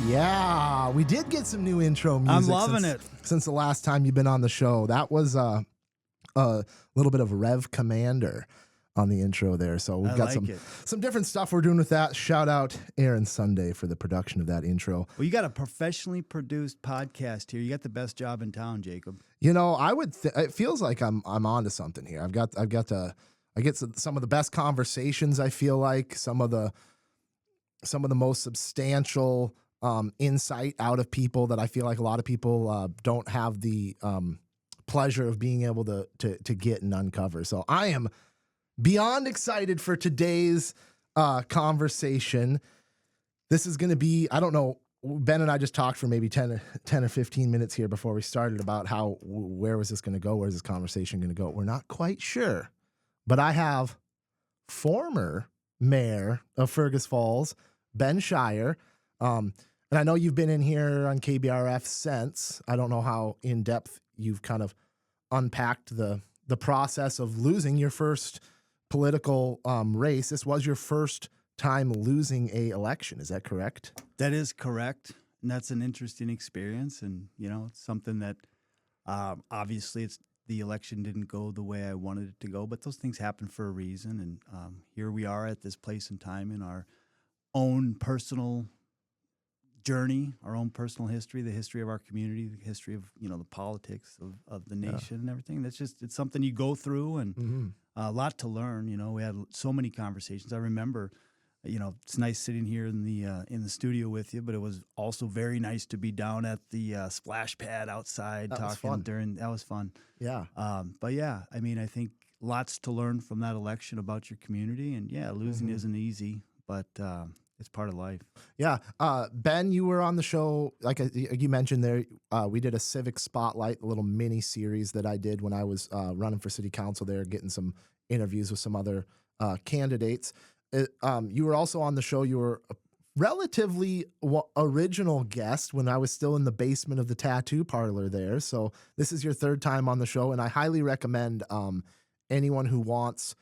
Yeah, we did get some new intro music. I'm loving it. Since the last time you've been on the show. That was a little bit of Rev Commander on the intro there. So we've got some different stuff we're doing with that. Shout out Aaron Sunday for the production of that intro. Well, you got a professionally produced podcast here. You got the best job in town, Jacob. You know, it feels like I'm onto something here. I get some of the best conversations. I feel like some of the most substantial insight out of people that I feel like a lot of people don't have the pleasure of being able to get and uncover. So I am beyond excited for today's conversation. This is going to be, I don't know, Ben and I just talked for maybe 10 or 15 minutes here before we started about where was this going to go? Where's this conversation going to go? We're not quite sure, but I have former mayor of Fergus Falls, Ben Schierer. And I know you've been in here on KBRF since. I don't know how in depth you've kind of unpacked the process of losing your first political race. This was your first time losing a election. Is that correct? That is correct. And that's an interesting experience. And, you know, it's something that obviously the election didn't go the way I wanted it to go, but those things happen for a reason. And here we are at this place and time in our own personal journey, our own personal history, the history of our community, the history of, you know, the politics of the nation and everything. It's something you go through and a lot to learn. You know, we had so many conversations. I remember, you know, it's nice sitting here in the studio with you, but it was also very nice to be down at the splash pad outside talking during. That was fun. Yeah. But yeah, I mean, I think lots to learn from that election about your community, and yeah, losing isn't easy, but it's part of life. Yeah. Ben, you were on the show, like you mentioned there, we did a civic spotlight, a little mini series that I did when I was running for city council there, getting some interviews with some other candidates. You were also on the show. You were a relatively original guest when I was still in the basement of the tattoo parlor there. So this is your third time on the show, and I highly recommend anyone who wants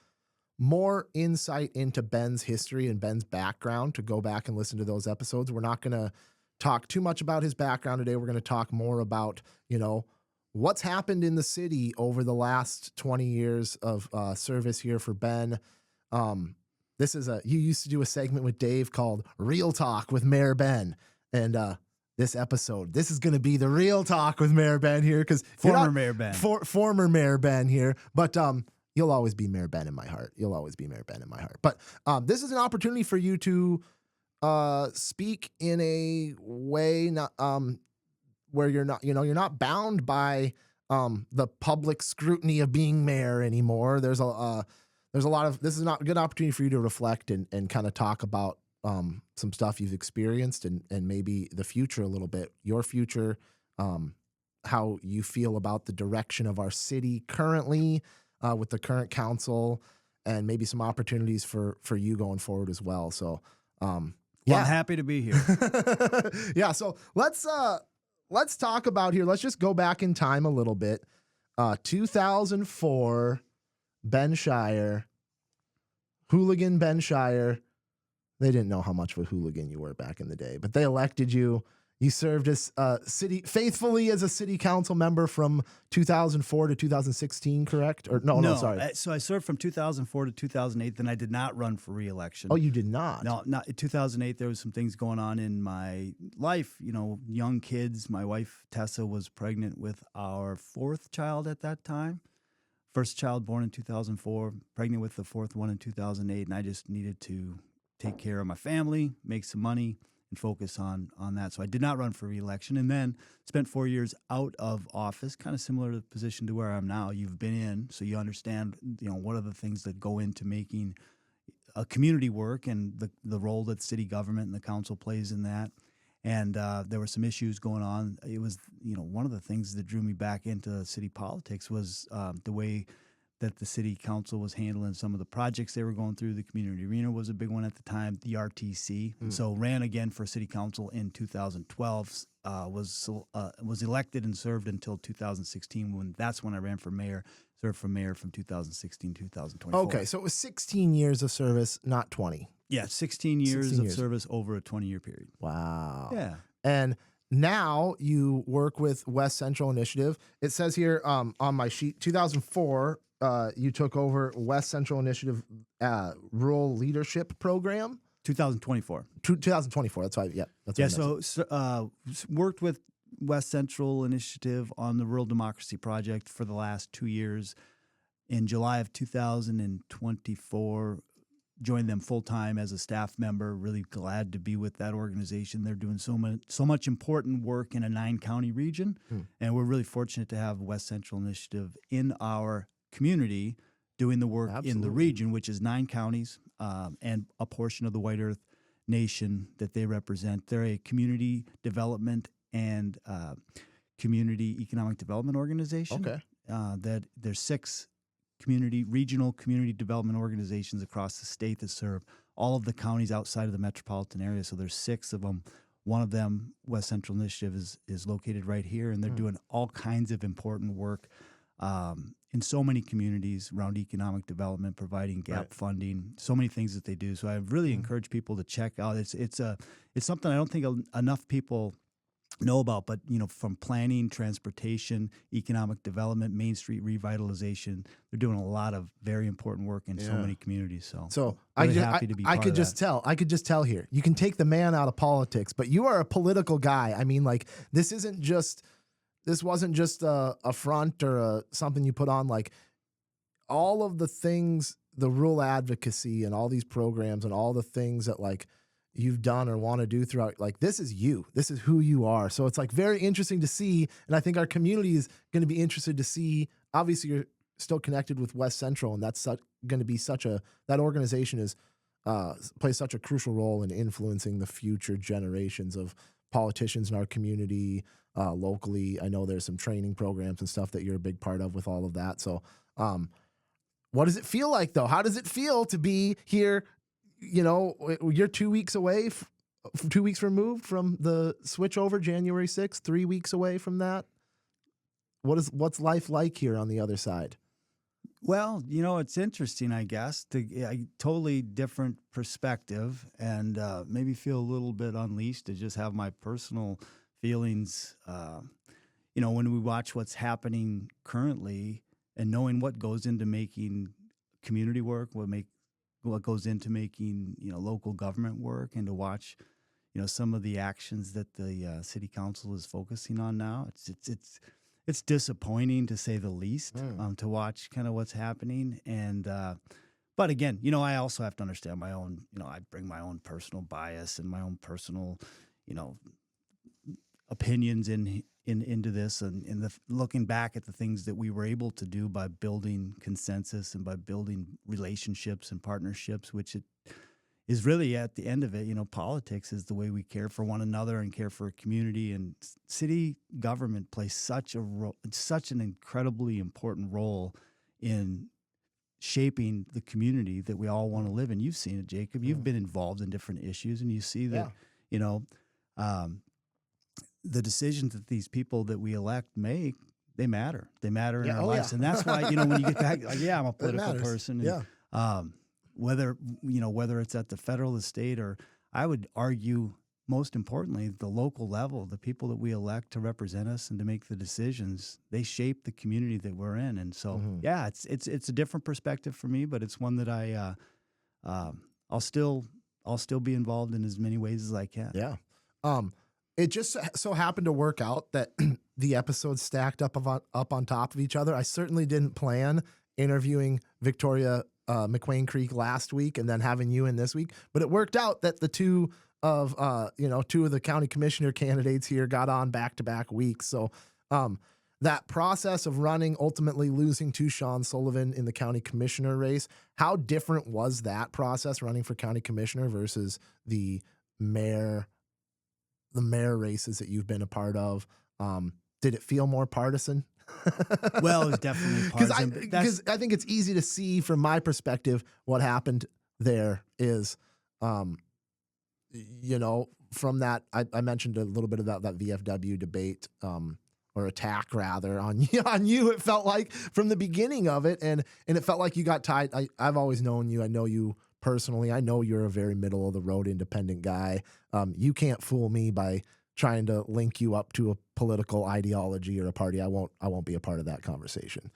more insight into Ben's history and Ben's background to go back and listen to those episodes. We're not going to talk too much about his background today. We're going to talk more about, you know, what's happened in the city over the last 20 years of service here for Ben. You used to do a segment with Dave called Real Talk with Mayor Ben. And this is going to be the Real Talk with Mayor Ben here, because former Mayor Ben. Former Mayor Ben here. But you'll always be Mayor Ben in my heart. You'll always be Mayor Ben in my heart. But this is an opportunity for you to speak in a way where you're not bound by the public scrutiny of being mayor anymore. There's a lot of, this is not a good opportunity for you to reflect and kind of talk about some stuff you've experienced and maybe the future a little bit, your future, how you feel about the direction of our city currently with the current council, and maybe some opportunities for you going forward as well. So, I'm happy to be here. Yeah. So let's talk about here. Let's just go back in time a little bit. 2004, Ben Schierer, hooligan Ben Schierer. They didn't know how much of a hooligan you were back in the day, but they elected you. You served as faithfully as a city council member from 2004 to 2016, correct? Or no, sorry. So I served from 2004 to 2008. Then I did not run for re-election. Oh, you did not? No, not in 2008. There was some things going on in my life. You know, young kids. My wife Tessa was pregnant with our fourth child at that time. First child born in 2004. Pregnant with the fourth one in 2008, and I just needed to take care of my family, make some money, and focus on that. So I did not run for re-election, and then spent 4 years out of office, kind of similar to the position to where I'm now. You've been in, so you understand, you know, what are the things that go into making a community work and the role that city government and the council plays in that. And there were some issues going on. It was, you know, one of the things that drew me back into city politics was the way that the city council was handling some of the projects they were going through. The community arena was a big one at the time, the RTC. So ran again for city council in 2012, was elected and served until 2016, that's when I ran for mayor, served for mayor from 2016 to 2024. Okay, so it was 16 years of service, not 20. Yeah, 16 years of service over a 20-year period. Wow. Yeah. And now you work with West Central Initiative. It says here on my sheet, 2004, you took over West Central Initiative Rural Leadership Program. 2024. 2024. That's right. Yeah. That's Yeah. right. So worked with West Central Initiative on the Rural Democracy Project for the last 2 years. In July of 2024, joined them full time as a staff member. Really glad to be with that organization. They're doing so much important work in a 9-county region, and we're really fortunate to have West Central Initiative in our community doing the work in the region, which is 9 counties and a portion of the White Earth Nation that they represent. They're a community development and community economic development organization. Okay. That there's 6 regional community development organizations across the state that serve all of the counties outside of the metropolitan area. So there's 6 of them. One of them, West Central Initiative, is located right here, and they're doing all kinds of important work in so many communities around economic development, providing gap funding, so many things that they do. So I really encourage people to check out. It's something I don't think enough people know about, but from planning, transportation, economic development, Main Street revitalization, they're doing a lot of very important work in so many communities. So really happy to be part of that. I could just tell here, you can take the man out of politics, but you are a political guy. I mean, like, this wasn't just a front or something you put on. Like, all of the things, the rural advocacy and all these programs and all the things that, like, you've done or want to do throughout, like, this is you. This is who you are. So it's, like, very interesting to see, and I think our community is going to be interested to see. Obviously, you're still connected with West Central, and that's going to be that organization is plays such a crucial role in influencing the future generations of politicians in our community locally. I know there's some training programs and stuff that you're a big part of with all of that. So what does it feel like, though? How does it feel to be here? You're 2 weeks away, 2 weeks removed from the switch over, January 6th, 3 weeks away from that. What's life like here on the other side? Well, it's interesting, I guess, a totally different perspective, and maybe feel a little bit unleashed to just have my personal feelings. When we watch what's happening currently and knowing what goes into making community work, what goes into making local government work, and to watch some of the actions that the city council is focusing on now, it's disappointing, to say the least, to watch kind of what's happening. And but again, I also have to understand my own, I bring my own personal bias and my own personal opinions into this, and looking back at the things that we were able to do by building consensus and by building relationships and partnerships, which it is really, at the end of it, politics is the way we care for one another and care for a community. And city government plays such an incredibly important role in shaping the community that we all want to live in. You've seen it, Jacob. You've been involved in different issues, and you see that, the decisions that these people that we elect make, they matter. They matter in our lives. And that's why, when you get back, like, I'm a political person. And, whether it's at the federal, the state, or I would argue, most importantly, the local level, the people that we elect to represent us and to make the decisions, they shape the community that we're in. And so, it's a different perspective for me, but it's one that I'll still be involved in as many ways as I can. Yeah. It just so happened to work out that the episodes stacked up on top of each other. I certainly didn't plan interviewing Victoria McQueen Creek last week and then having you in this week, but it worked out that the two of the county commissioner candidates here got on back-to-back weeks. So that process of running, ultimately losing to Sean Sullivan in the county commissioner race, how different was that process, running for county commissioner versus the mayor races that you've been a part of? Did it feel more partisan? Well, it was definitely partisan. Because I think it's easy to see from my perspective what happened there is, from that, I mentioned a little bit about that VFW debate, or attack rather, on you. It felt like from the beginning of it, and it felt like you got tied. I've always known you. I know you personally. I know you're a very middle of the road independent guy. You can't fool me by trying to link you up to a political ideology or a party. I won't be a part of that conversation.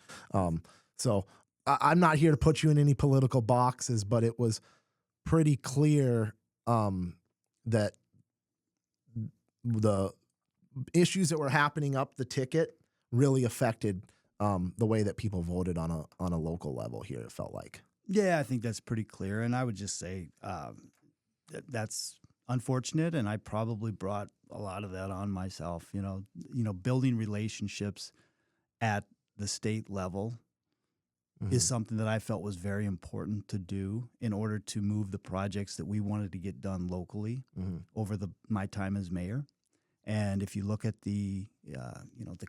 So I'm not here to put you in any political boxes, but it was pretty clear that the issues that were happening up the ticket really affected the way that people voted on a local level here. It felt like. Yeah, I think that's pretty clear. And I would just say that's unfortunate. And I probably brought a lot of that on myself, building relationships at the state level is something that I felt was very important to do in order to move the projects that we wanted to get done locally over my time as mayor. And if you look at the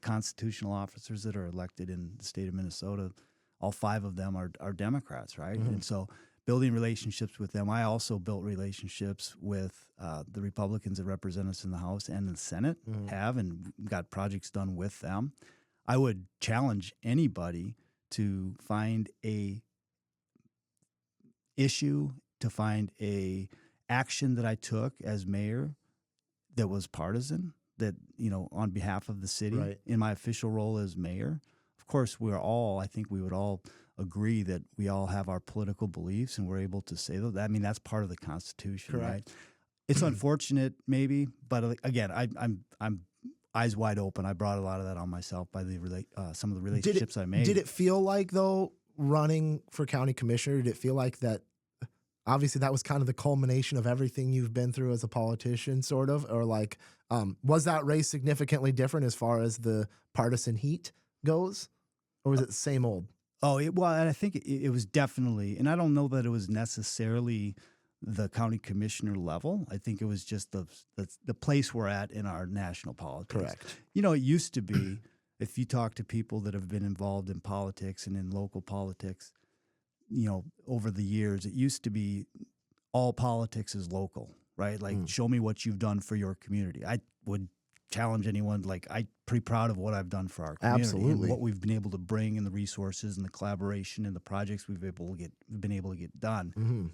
constitutional officers that are elected in the state of Minnesota, all 5 of them are Democrats, right? And so building relationships with them. I also built relationships with the Republicans that represent us in the House and the Senate and got projects done with them. I would challenge anybody to find a issue, to find a action that I took as mayor that was partisan, that, on behalf of the city in my official role as mayor. Of course, I think we would all agree that we all have our political beliefs and we're able to say that. I mean, that's part of the Constitution, right? It's unfortunate maybe, but again, I'm eyes wide open. I brought a lot of that on myself by some of the relationships I made. Did it feel like, though, running for county commissioner, did it feel like that? Obviously, that was kind of the culmination of everything you've been through as a politician, sort of, or like, was that race significantly different as far as the partisan heat goes, or was it the same old? Oh, I think it was definitely, and I don't know that it was necessarily the county commissioner level. I think it was just the place we're at in our national politics. Correct. It used to be, if you talk to people that have been involved in politics and in local politics, over the years, it used to be all politics is local, right? Like, show me what you've done for your community. I would challenge anyone. Like, I'm pretty proud of what I've done for our community. Absolutely. And what we've been able to bring and the resources and the collaboration and the projects we've been able to get done.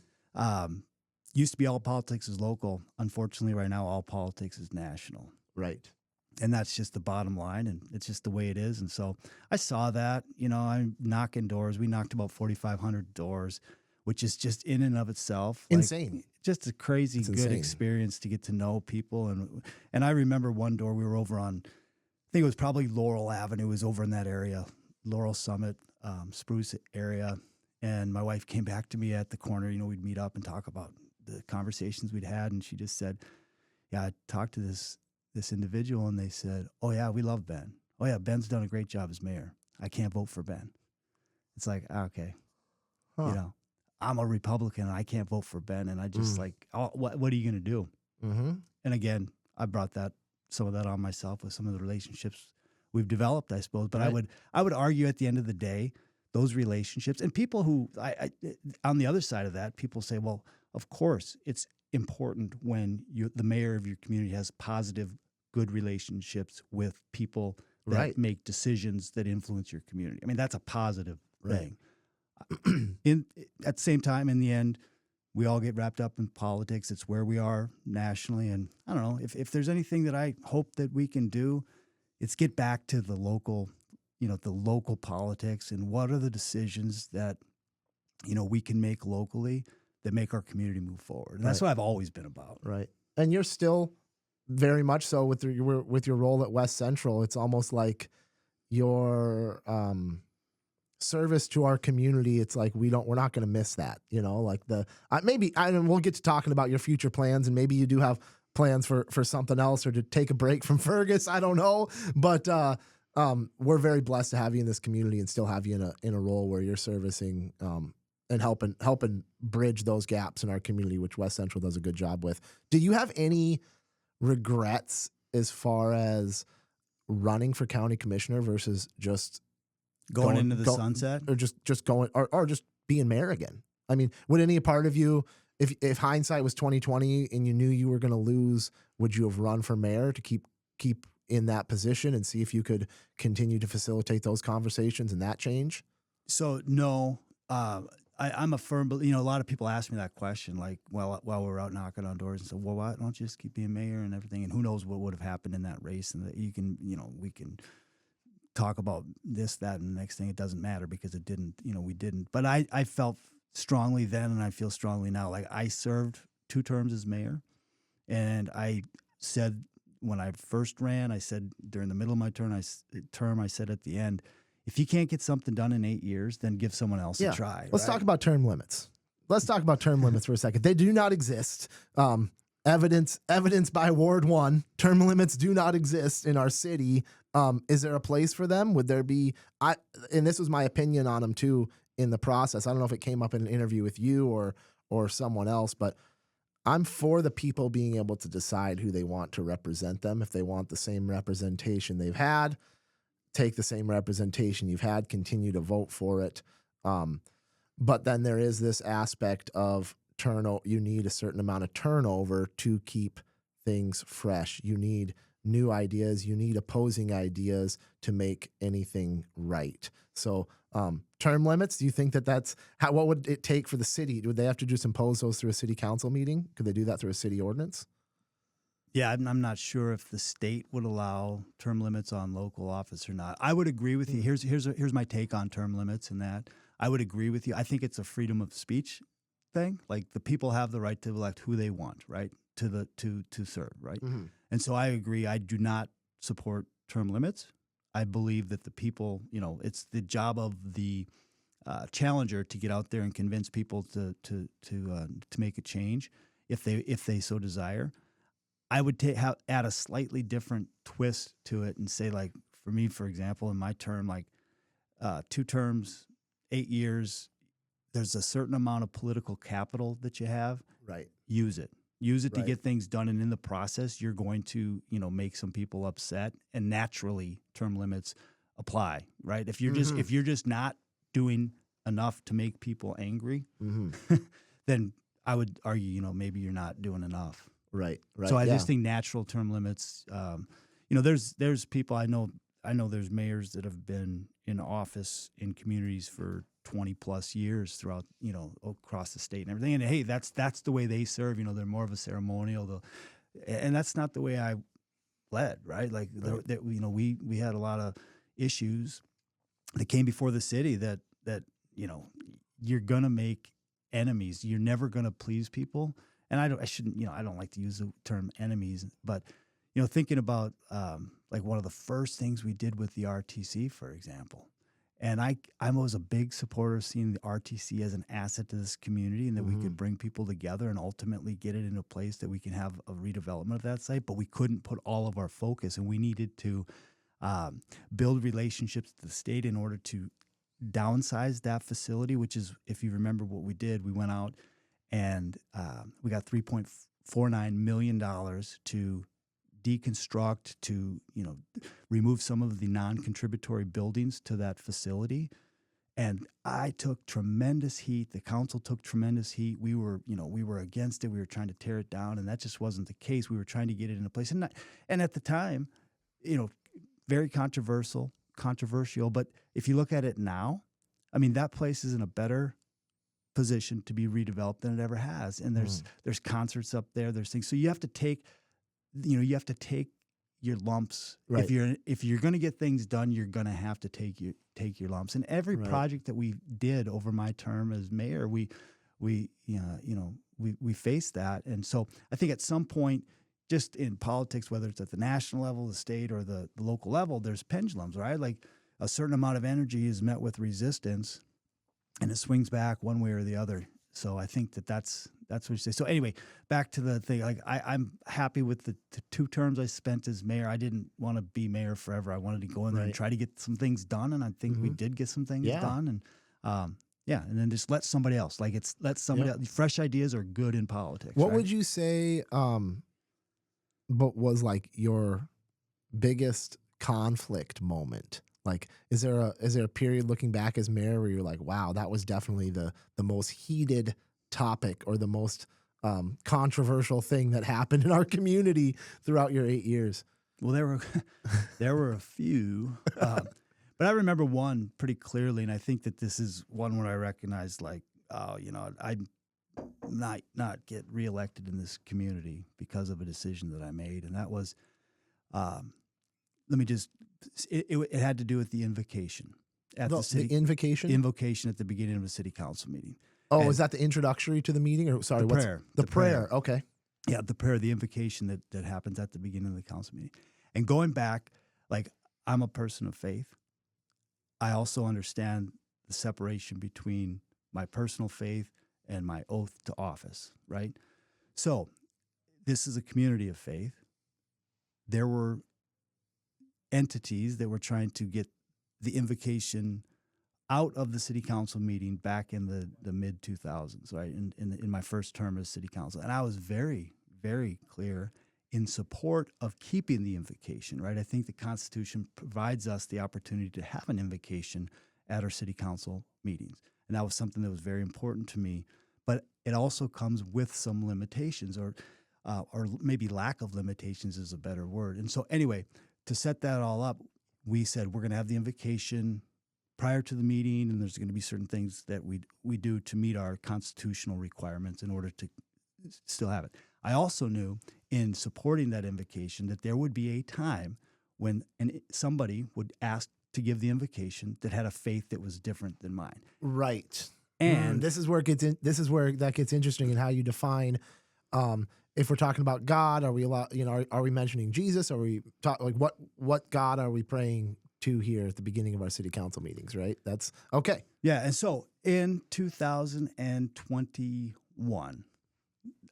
Used to be all politics is local. Unfortunately, right now, all politics is national. Right. And that's just the bottom line, and it's just the way it is. And so I saw that, I'm knocking doors. We knocked about 4,500 doors, which is just in and of itself insane. Just a crazy good experience to get to know people. And I remember one door we were over on, I think it was probably Laurel Avenue, was over in that area, Laurel Summit, Spruce area. And my wife came back to me at the corner. We'd meet up and talk about the conversations we'd had, and she just said, "Yeah, I talked to this individual, and they said, 'Oh yeah, we love Ben. Oh yeah, Ben's done a great job as mayor. I can't vote for Ben.'" It's like, okay, I'm a Republican and I can't vote for Ben, and I just like, oh, what are you going to do? And again, I brought some of that on myself with some of the relationships we've developed, I suppose. But I would argue at the end of the day, those relationships and people who on the other side of that, people say, well, of course, it's important when the mayor of your community has positive, good relationships with people that make decisions that influence your community. I mean, that's a positive thing. At the same time, in the end, we all get wrapped up in politics. It's where we are nationally. And I don't know, if there's anything that I hope that we can do, it's get back to the local politics and what are the decisions that, we can make locally that make our community move forward. And that's what I've always been about. Right. And you're still very much so with your role at West Central. It's almost like your service to our community. It's like we're not going to miss that, like we'll get to talking about your future plans, and maybe you do have plans for something else or to take a break from Fergus. I don't know, but we're very blessed to have you in this community and still have you in a role where you're servicing and helping bridge those gaps in our community, which West Central does a good job with. Do you have any regrets as far as running for county commissioner versus just going into the sunset, or just going or just being mayor again? I mean, would any part of you, if hindsight was 20/20 and you knew you were going to lose, would you have run for mayor to keep in that position and see if you could continue to facilitate those conversations and that change? So no, I'm a firm, you know, a lot of people ask me that question, like, well, while we're out knocking on doors and say, well, why don't you just keep being mayor and everything? And who knows what would have happened in that race? And that you can, you know, we can talk about this, that, and the next thing. It doesn't matter because it didn't, you know, we didn't. But I felt strongly then, and I feel strongly now. Like, I served 2 terms as mayor, and I said when I first ran, I said during the middle of my term, I said at the end, if you can't get something done in 8 years, then give someone else a try. Let's talk about term limits. Let's talk about term limits for a second. They do not exist. Evidence by Ward 1. Term limits do not exist in our city. Is there a place for them? Would there be? And this was my opinion on them too in the process. I don't know if it came up in an interview with you or someone else, but I'm for the people being able to decide who they want to represent them. If they want the same representation they've had, take the same representation you've had, continue to vote for it. But then there is this aspect of turnover. You need a certain amount of turnover to keep things fresh. You need new ideas. You need opposing ideas to make anything right. So term limits, do you think that's what would it take for the city? Would they have to just impose those through a city council meeting? Could they do that through a city ordinance? Yeah, I'm not sure if the state would allow term limits on local office or not. I would agree with you. Here's my take on term limits and that. I would agree with you. I think it's a freedom of speech thing. Like, the people have the right to elect who they want, right? To serve, right? Mm-hmm. And so I agree. I do not support term limits. I believe that the people, you know, it's the job of the challenger to get out there and convince people to make a change if they so desire. I would add a slightly different twist to it and say, like, for me, for example, in my term, like 2 terms, 8 years, there's a certain amount of political capital that you have. Right. Use it. Use it to get things done. And in the process, you're going to, you know, make some people upset, and naturally term limits apply, right? If you're just not doing enough to make people angry, then I would argue, you know, maybe you're not doing enough. Right. So I just think natural term limits. You know, there's people I know there's mayors that have been in office in communities for 20 plus years throughout, you know, across the state and everything. And hey, that's the way they serve. You know, they're more of a ceremonial, and that's not the way I led. Right? Like, you know, we had a lot of issues that came before the city that you know, you're gonna make enemies. You're never gonna please people. And I don't like to use the term enemies, but, you know, thinking about like one of the first things we did with the RTC, for example, and I was a big supporter of seeing the RTC as an asset to this community, and that we could bring people together and ultimately get it in a place that we can have a redevelopment of that site. But we couldn't put all of our focus, and we needed to build relationships with the state in order to downsize that facility, which is, if you remember what we did, we went out and we got $3.49 million to deconstruct, to, you know, remove some of the non-contributory buildings to that facility. And I took tremendous heat. The council took tremendous heat. We were against it. We were trying to tear it down, and that just wasn't the case. We were trying to get it in a place. And at the time, you know, very controversial. But if you look at it now, I mean, that place is in a better position to be redeveloped than it ever has. And there's concerts up there. There's things. So you have to take your lumps. Right. If you're going to get things done, you're going to have to take your lumps. And every project that we did over my term as mayor, we faced that. And so I think at some point, just in politics, whether it's at the national level, the state, or the local level, there's pendulums, right? Like, a certain amount of energy is met with resistance, and it swings back one way or the other. So I think that's what you say. So anyway, back to the thing. Like, I'm happy with the 2 terms I spent as mayor. I didn't want to be mayor forever. I wanted to go in there and try to get some things done, and I think we did get some things done. And and then just let somebody else. Like, let somebody else. Fresh ideas are good in politics. What would you say? But was like your biggest conflict moment? Like, is there a period looking back as mayor where you're like, wow, that was definitely the most heated topic or the most controversial thing that happened in our community throughout your 8 years? Well, there were a few, but I remember one pretty clearly, and I think that this is one where I recognized, like, I not get reelected in this community because of a decision that I made, and that was, let me just, it had to do with the invocation at the The invocation. invocation at the beginning of the city council meeting. Oh, And is that the introductory to the meeting, or sorry, the what's prayer? the prayer? Okay. Yeah, the prayer, the invocation that happens at the beginning of the council meeting. And going back, like, I'm a person of faith. I also understand the separation between my personal faith and my oath to office, right? So this is a community of faith. There were entities that were trying to get the invocation out of the city council meeting back in the mid 2000s, right? In my first term as city council. And I was very, very clear in support of keeping the invocation, right? I think the Constitution provides us the opportunity to have an invocation at our city council meetings. And that was something that was very important to me. But it also comes with some limitations, or maybe lack of limitations is a better word. And so anyway, to set that all up, we said we're going to have the invocation prior to the meeting, and there's going to be certain things that we do to meet our constitutional requirements in order to still have it. I also knew in supporting that invocation that there would be a time when somebody would ask to give the invocation that had a faith that was different than mine. Right. And this is where it gets in, this is where that gets interesting in how you define. If we're talking about God, are we are we mentioning Jesus? Are we like what God are we praying to here at the beginning of our city council meetings? Right. That's okay. Yeah. And so in 2021,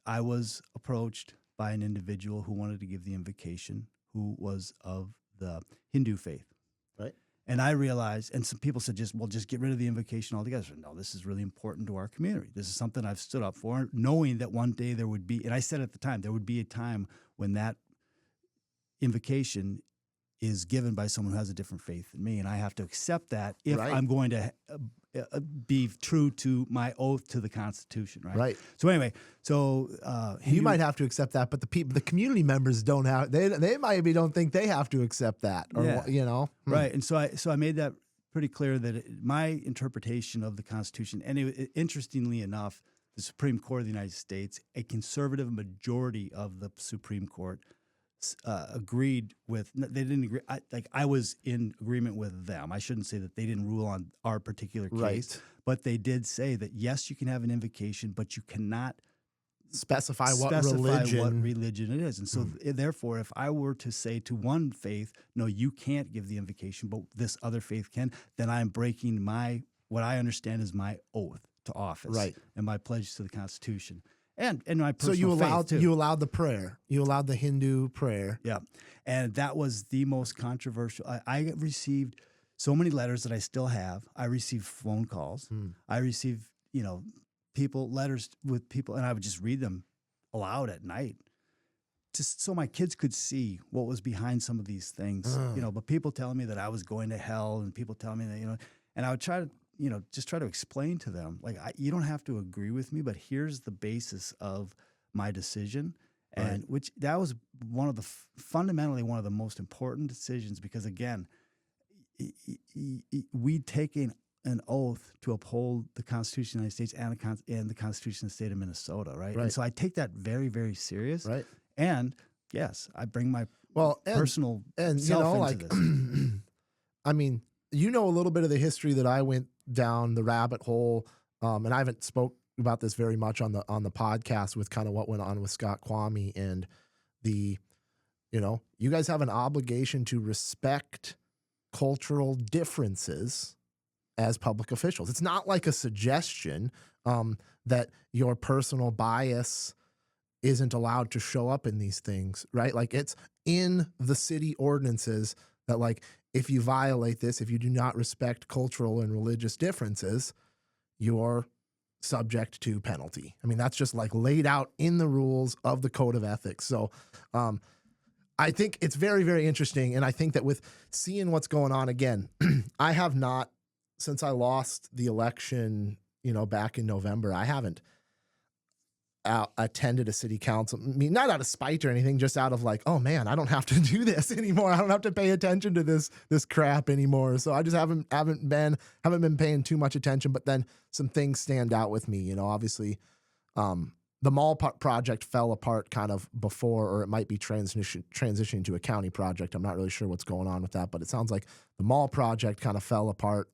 I was approached by an individual who wanted to give the invocation, who was of the Hindu faith. Right. And I realized, and some people said, just get rid of the invocation altogether. I said, no, this is really important to our community. This is something I've stood up for, knowing that one day there would be, and I said at the time, there would be a time when that invocation is given by someone who has a different faith than me, and I have to accept that if Right. I'm going to be true to my oath to the Constitution, right? Right. So anyway, You might have to accept that, but the community members don't have. They maybe don't think they have to accept that, or Yeah. Right. And so I made that pretty clear that my interpretation of the Constitution, and interestingly enough, the Supreme Court of the United States, a conservative majority of the Supreme Court agreed with. They didn't agree. I was in agreement with them. I shouldn't say that they didn't rule on our particular case, Right. but they did say that yes, you can have an invocation, but you cannot specify what religion it is. And so therefore, if I were to say to one faith, no, you can't give the invocation, but this other faith can, then I'm breaking what I understand is my oath to office, Right. and my pledge to the Constitution. And my personal So you allowed faith too. you allowed the prayer. You allowed the Hindu prayer. Yeah. And that was the most controversial. I received so many letters that I still have. I received phone calls. I received, letters with people, and I would just read them aloud at night, just so my kids could see what was behind some of these things, but people telling me that I was going to hell, and people telling me that, and I would try to, just try to explain to them, like, you don't have to agree with me, but here's the basis of my decision. And Right. which that was fundamentally one of the most important decisions, because again, we'd taken an oath to uphold the Constitution of the United States and the Constitution of the state of Minnesota, right? Right. And so I take that very, very serious. Right. And yes, I bring my personal and self into this. I mean, a little bit of the history that I went down the rabbit hole, and I haven't spoke about this very much on the podcast with kind of what went on with Scott Kwame and you guys have an obligation to respect cultural differences as public officials. It's not like a suggestion that your personal bias isn't allowed to show up in these things, right? Like, it's in the city ordinances that, like, if you violate this, if you do not respect cultural and religious differences, you're subject to penalty. I mean, that's just like laid out in the rules of the Code of Ethics. So I think it's very, very interesting. And I think that with seeing what's going on again, I have not, since I lost the election, back in November, I haven't attended a city council, I mean, not out of spite or anything, just out of like, oh man, I don't have to do this anymore. I don't have to pay attention to this crap anymore. So I just haven't been paying too much attention. But then some things stand out with me. You know, obviously, the mall project fell apart kind of before, or it might be transitioning to a county project. I'm not really sure what's going on with that, but it sounds like the mall project kind of fell apart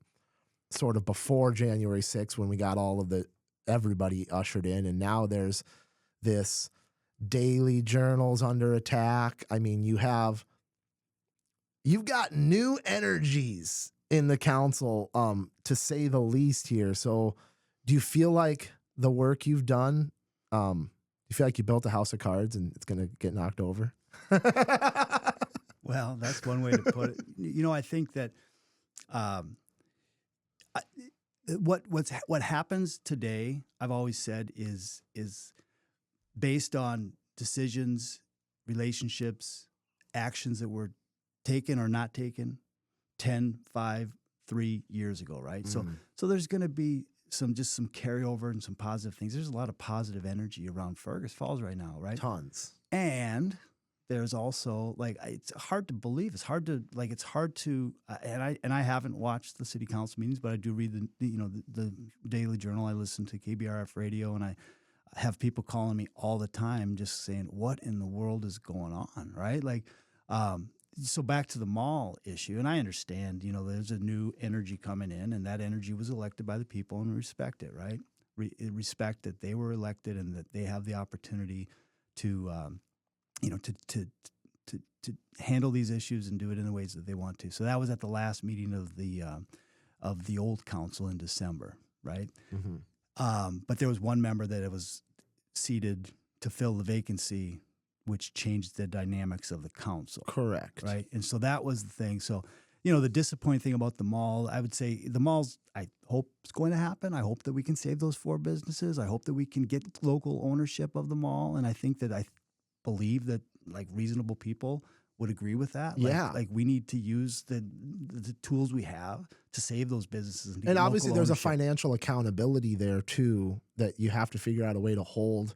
sort of before January 6th when we got all of everybody ushered in. And now there's this daily journals under attack. I mean, you've got new energies in the council, to say the least here. So do you feel like the work you've done, you feel like you built a house of cards and it's going to get knocked over? Well, that's one way to put it. You know, I think that what happens today, I've always said, is based on decisions, relationships, actions that were taken or not taken 10, 5, 3 years ago, right? So there's going to be some carryover and some positive things. There's a lot of positive energy around Fergus Falls right now, right? Tons. And there's also, like, it's hard to believe. It's hard to and I haven't watched the city council meetings, but I do read the Daily Journal. I listen to KBRF radio, and I have people calling me all the time just saying, what in the world is going on, right? Like, so back to the mall issue, and I understand, you know, there's a new energy coming in, and that energy was elected by the people, and respect it, right? Respect that they were elected and that they have the opportunity to to handle these issues and do it in the ways that they want to. So that was at the last meeting of the old council in December, right? But there was one member that it was seated to fill the vacancy, which changed the dynamics of the council. Correct. Right. And so that was the thing. So, you know, the disappointing thing about the mall, I would say the malls, I hope it's going to happen. I hope that we can save those 4 businesses. I hope that we can get local ownership of the mall. And I think that I believe that, like, reasonable people would agree with that. Like we need to use the tools we have to save those businesses. And obviously there's a financial accountability there too, that you have to figure out a way to hold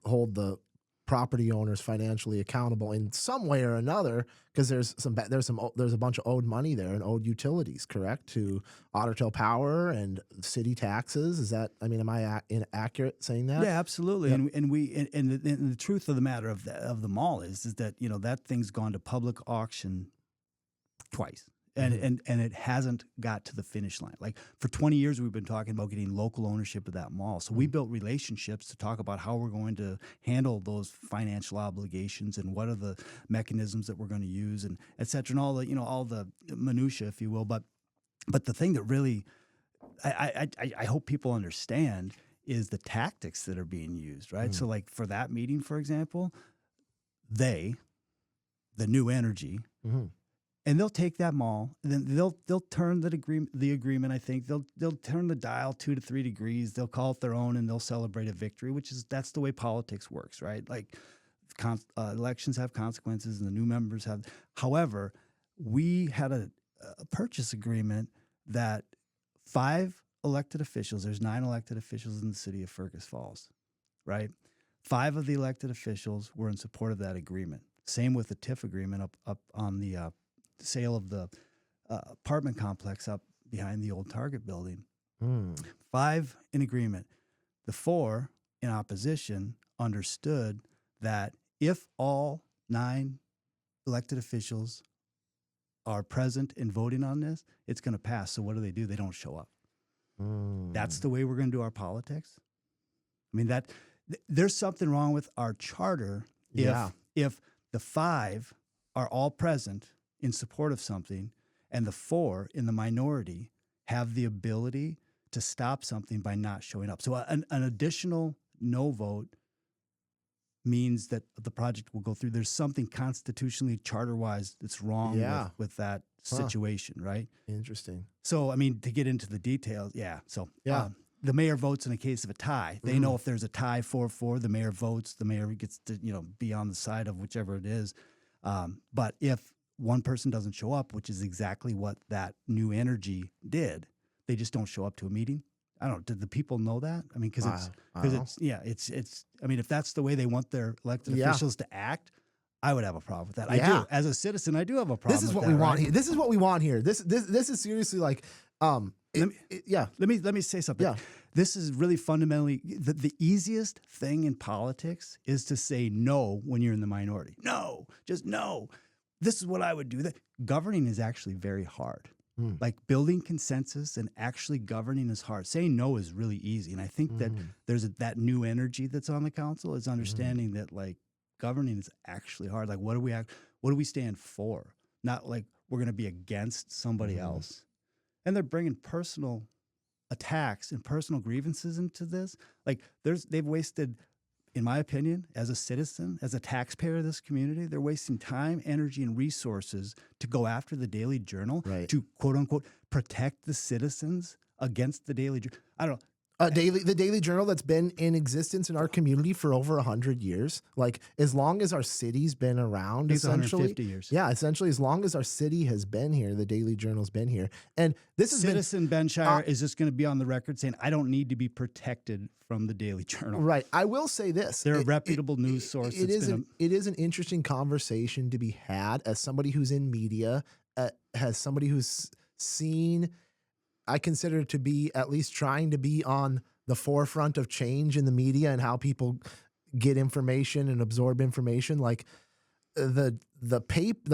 the property owners financially accountable in some way or another, because there's a bunch of owed money there and owed utilities, correct, to Otter Tail Power and city taxes. Is that, I mean, am I inaccurate saying that? Yeah, absolutely. Yep. And the truth of the matter of the mall is that, you know, that thing's gone to public auction twice. And it hasn't got to the finish line. Like, for 20 years, we've been talking about getting local ownership of that mall. So we built relationships to talk about how we're going to handle those financial obligations and what are the mechanisms that we're going to use, and et cetera, and all the minutia, if you will. But the thing that really I hope people understand is the tactics that are being used, right? So, like, for that meeting, for example, the new energy. And they'll take that mall, and then they'll turn the agreement. I think they'll turn the dial 2 to 3 degrees. They'll call it their own, and they'll celebrate a victory. That's the way politics works, right? Like, elections have consequences, and the new members have. However, we had a purchase agreement that 5 elected officials. There's 9 elected officials in the city of Fergus Falls, right? 5 of the elected officials were in support of that agreement. Same with the TIF agreement up on the sale of the apartment complex up behind the old Target building. 5 in agreement. The 4 in opposition understood that if all 9 elected officials are present and voting on this, it's going to pass. So what do? They don't show up. That's the way we're going to do our politics. I mean, there's something wrong with our charter if the 5 are all present in support of something, and the 4 in the minority have the ability to stop something by not showing up. So an additional no vote means that the project will go through. There's something constitutionally, charter-wise, that's wrong with that situation, right? Interesting. So, I mean, to get into the details, the mayor votes in a case of a tie. They know if there's a tie 4-4, the mayor votes. The mayor gets to, be on the side of whichever it is. But if one person doesn't show up, which is exactly what that new energy did, they just don't show up to a meeting. I don't know. Did the people know that? I mean, because I don't know. it's. I mean, if that's the way they want their elected Yeah. officials to act, I would have a problem with that. I Yeah. do. As a citizen, I do have a problem. This is with what that, we want right? here. This is what we want here. This is seriously like, yeah. Let me say something. Yeah. This is really fundamentally the easiest thing in politics is to say no when you're in the minority. No, just no. This is what I would do. That governing is actually very hard. Like building consensus and actually governing is hard. Saying no is really easy. And I think that there's that new energy that's on the council is understanding that like governing is actually hard. Like what do we stand for? Not like we're going to be against somebody else. And they're bringing personal attacks and personal grievances into this. Like they've wasted, in my opinion, as a citizen, as a taxpayer of this community, they're wasting time, energy, and resources to go after the Daily Journal to quote unquote protect the citizens against the Daily Journal. I don't know. The Daily Journal that's been in existence in our community for over 100 years. Like as long as our city's been around, It's essentially. 150 years. Yeah, essentially as long as our city has been here, the Daily Journal's been here. And this has Citizen Ben Schierer is just going to be on the record saying, I don't need to be protected from the Daily Journal. Right. I will say this. They're a reputable news source. It is an interesting conversation to be had as somebody who's in media, as somebody who's seen, I consider it to be at least trying to be on the forefront of change in the media and how people get information and absorb information. Like the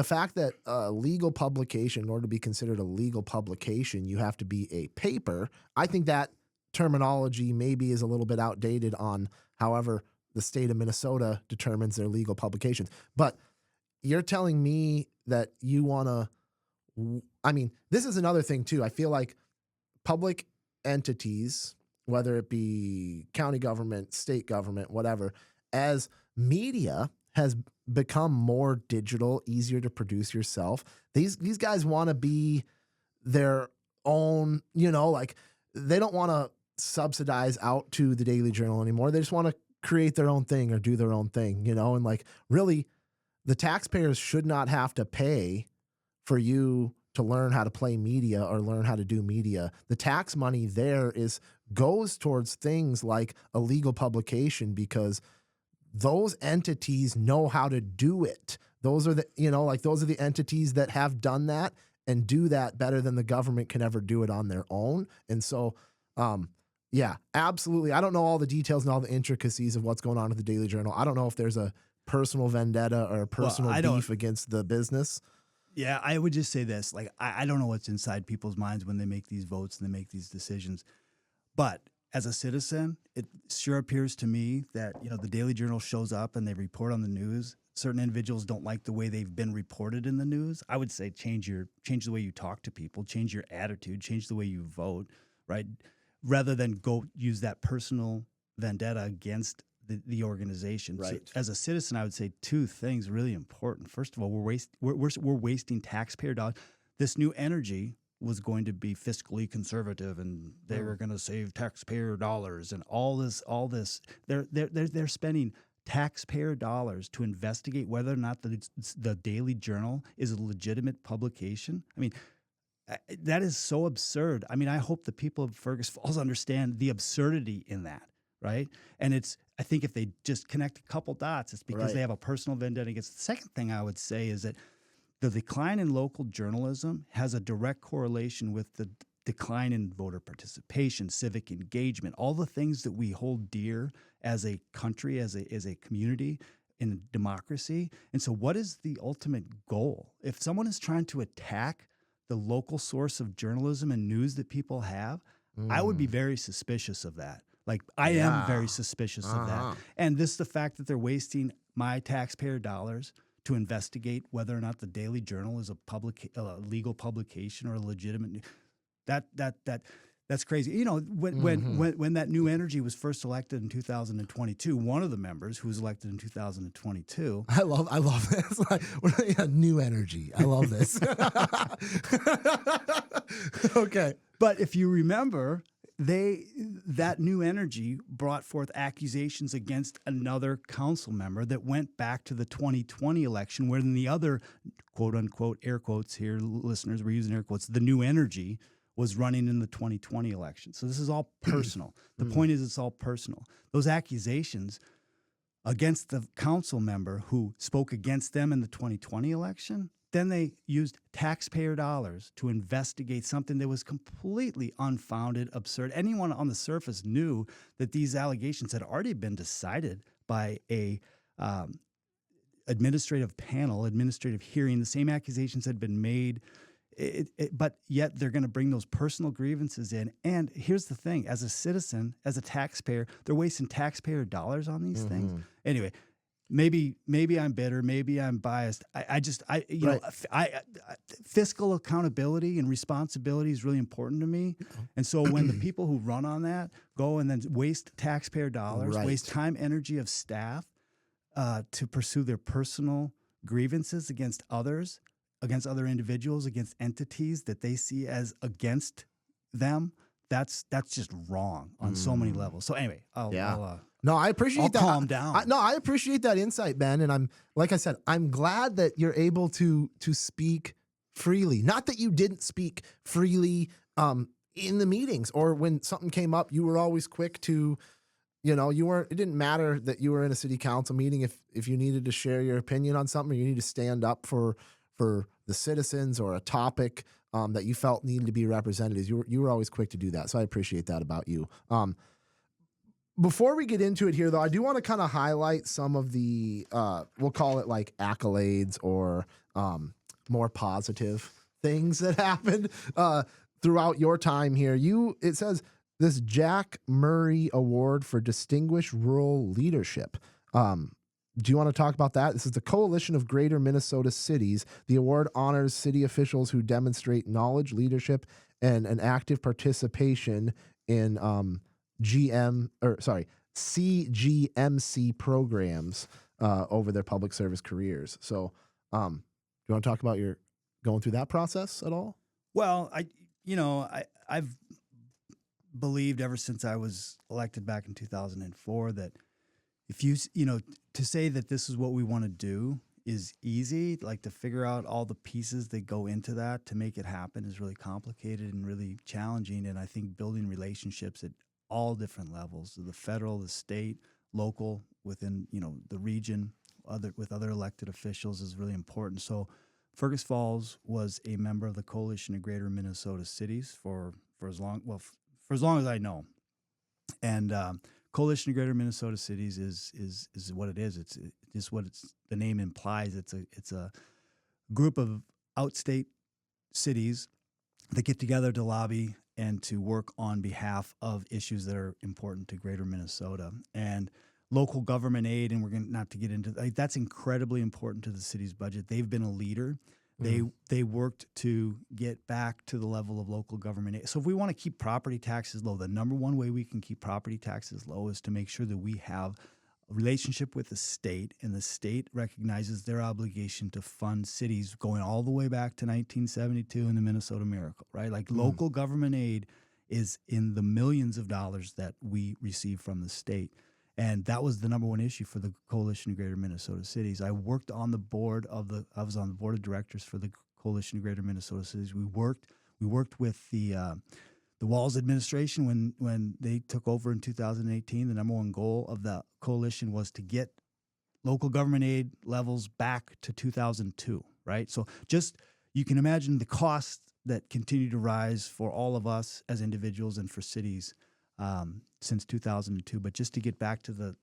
fact that a legal publication, in order to be considered a legal publication, you have to be a paper. I think that terminology maybe is a little bit outdated on however the state of Minnesota determines their legal publications. But you're telling me that you want to, I mean, this is another thing too. I feel like public entities, whether it be county government, state government, whatever, as media has become more digital, easier to produce yourself. These guys want to be their own, like they don't want to subsidize out to the Daily Journal anymore. They just want to create their own thing or do their own thing, and like really the taxpayers should not have to pay for you to learn how to play media or learn how to do media. The tax money there goes towards things like a legal publication because those entities know how to do it. Those are those are the entities that have done that and do that better than the government can ever do it on their own. And so, yeah, absolutely. I don't know all the details and all the intricacies of what's going on at the Daily Journal. I don't know if there's a personal vendetta or a personal beef against the business. Yeah, I would just say this. Like, I don't know what's inside people's minds when they make these votes and they make these decisions. But as a citizen, it sure appears to me that, the Daily Journal shows up and they report on the news. Certain individuals don't like the way they've been reported in the news. I would say change the way you talk to people, change your attitude, change the way you vote, right? Rather than go use that personal vendetta against the organization. Right. So as a citizen, I would say two things really important. First of all, we're wasting taxpayer dollars. This new energy was going to be fiscally conservative, and they were going to save taxpayer dollars, and all this. They're spending taxpayer dollars to investigate whether or not the Daily Journal is a legitimate publication. I mean, that is so absurd. I mean, I hope the people of Fergus Falls understand the absurdity in that. Right. And I think if they just connect a couple dots, it's because they have a personal vendetta against. The second thing I would say is that the decline in local journalism has a direct correlation with the decline in voter participation, civic engagement, all the things that we hold dear as a country, as a community in a democracy. And so what is the ultimate goal? If someone is trying to attack the local source of journalism and news that people have, I would be very suspicious of that. Like, I am very suspicious of that. And the fact that they're wasting my taxpayer dollars to investigate whether or not the Daily Journal is a legal publication or a legitimate, that's crazy. When that new energy was first elected in 2022, one of the members who was elected in 2022. I love this. Like, new energy. I love this. Okay. But if you remember, that new energy brought forth accusations against another council member that went back to the 2020 election, where the other, quote unquote, air quotes here, listeners, we're using air quotes, the new energy was running in the 2020 election. So this is all personal. The point is, it's all personal. Those accusations against the council member who spoke against them in the 2020 election, then they used taxpayer dollars to investigate something that was completely unfounded, absurd. Anyone on the surface knew that these allegations had already been decided by a administrative panel, administrative hearing. The same accusations had been made, but yet they're going to bring those personal grievances in. And here's the thing: as a citizen, as a taxpayer, they're wasting taxpayer dollars on these things. Anyway, maybe I'm bitter, maybe I'm biased. Fiscal accountability and responsibility is really important to me. And so when the people who run on that go and then waste taxpayer dollars, waste time, energy of staff to pursue their personal grievances against others, against other individuals, against entities that they see as against them, that's just wrong on so many levels. So anyway, no, I appreciate that. Calm down. I appreciate that insight, Ben. And I'm, like I said, I'm glad that you're able to speak freely. Not that you didn't speak freely in the meetings, or when something came up, you were always quick to, it didn't matter that you were in a city council meeting. If you needed to share your opinion on something, or you need to stand up for the citizens or a topic that you felt needed to be represented, you were always quick to do that. So I appreciate that about you. Before we get into it here, though, I do want to kind of highlight some of the, we'll call it like accolades or more positive things that happened throughout your time here. It says this Jack Murray Award for Distinguished Rural Leadership. Do you want to talk about that? This is the Coalition of Greater Minnesota Cities. The award honors city officials who demonstrate knowledge, leadership, and an active participation in CGMC programs over their public service careers. So, do you want to talk about your going through that process at all? Well, I've believed ever since I was elected back in 2004 that if to say that this is what we want to do is easy. Like, to figure out all the pieces that go into that to make it happen is really complicated and really challenging. And I think building relationships at all different levels, the federal, the state, local, within, the region, with other elected officials, is really important. So Fergus Falls was a member of the Coalition of Greater Minnesota Cities for as long as I know. And Coalition of Greater Minnesota Cities is what it is. It's just what the name implies. It's a group of outstate cities that get together to lobby and to work on behalf of issues that are important to Greater Minnesota. And local government aid, and we're going not to get into that's incredibly important to the city's budget. They've been a leader. They worked to get back to the level of local government aid. So if we want to keep property taxes low, the number one way we can keep property taxes low is to make sure that we have a relationship with the state, and the state recognizes their obligation to fund cities going all the way back to 1972 and the Minnesota Miracle, right? Like, local government aid is in the millions of dollars that we receive from the state. And that was the number one issue for the Coalition of Greater Minnesota Cities. I was on the board of directors for the Coalition of Greater Minnesota Cities. We worked with the Walz administration when they took over in 2018. The number one goal of the coalition was to get local government aid levels back to 2002, right? So you can imagine the costs that continue to rise for all of us as individuals and for cities since 2002, but just to get back to the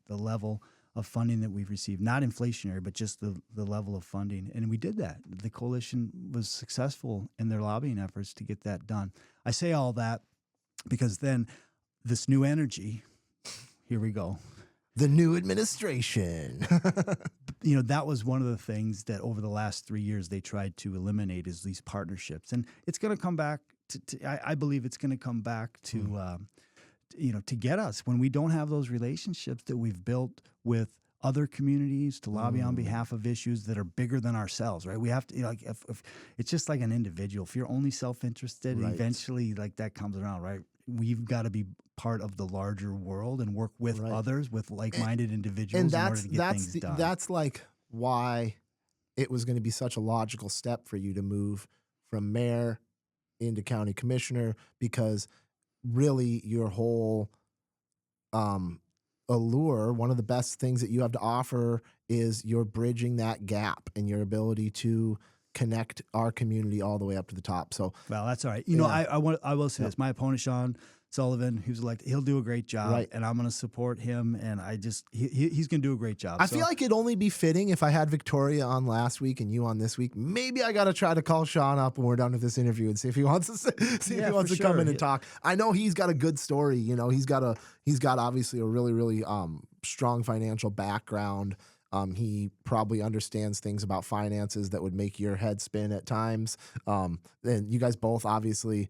level of funding that we've received, not inflationary, but just the level of funding. And we did that. The coalition was successful in their lobbying efforts to get that done. I say all that because then this new energy, here we go. The new administration. That was one of the things that over the last 3 years they tried to eliminate, is these partnerships. And it's going to come back I believe it's going to come back to, to get us when we don't have those relationships that we've built with other communities to lobby on behalf of issues that are bigger than ourselves, right? We have to, if it's just like an individual. If you're only self-interested, eventually that comes around, right? We've got to be part of the larger world and work with others, with like-minded individuals in order to get things done. That's like why it was going to be such a logical step for you to move from mayor into county commissioner because really your whole allure, one of the best things that you have to offer is you're bridging that gap and your ability to connect our community all the way up to the top. So, Well, that's all right. You know, yeah, I will say yep, this. My opponent, Sean Sullivan, who's elected, he'll do a great job, right. and I'm going to support him. And he's going to do a great job. I So feel like it'd only be fitting if I had Victoria on last week and you on this week. Maybe I got to try to call Sean up when we're done with this interview and see if he wants to see if yeah, he wants for to come sure. in and talk. I know he's got a good story. You know, he's got obviously a really strong financial background. He probably understands things about finances that would make your head spin at times. And you guys both obviously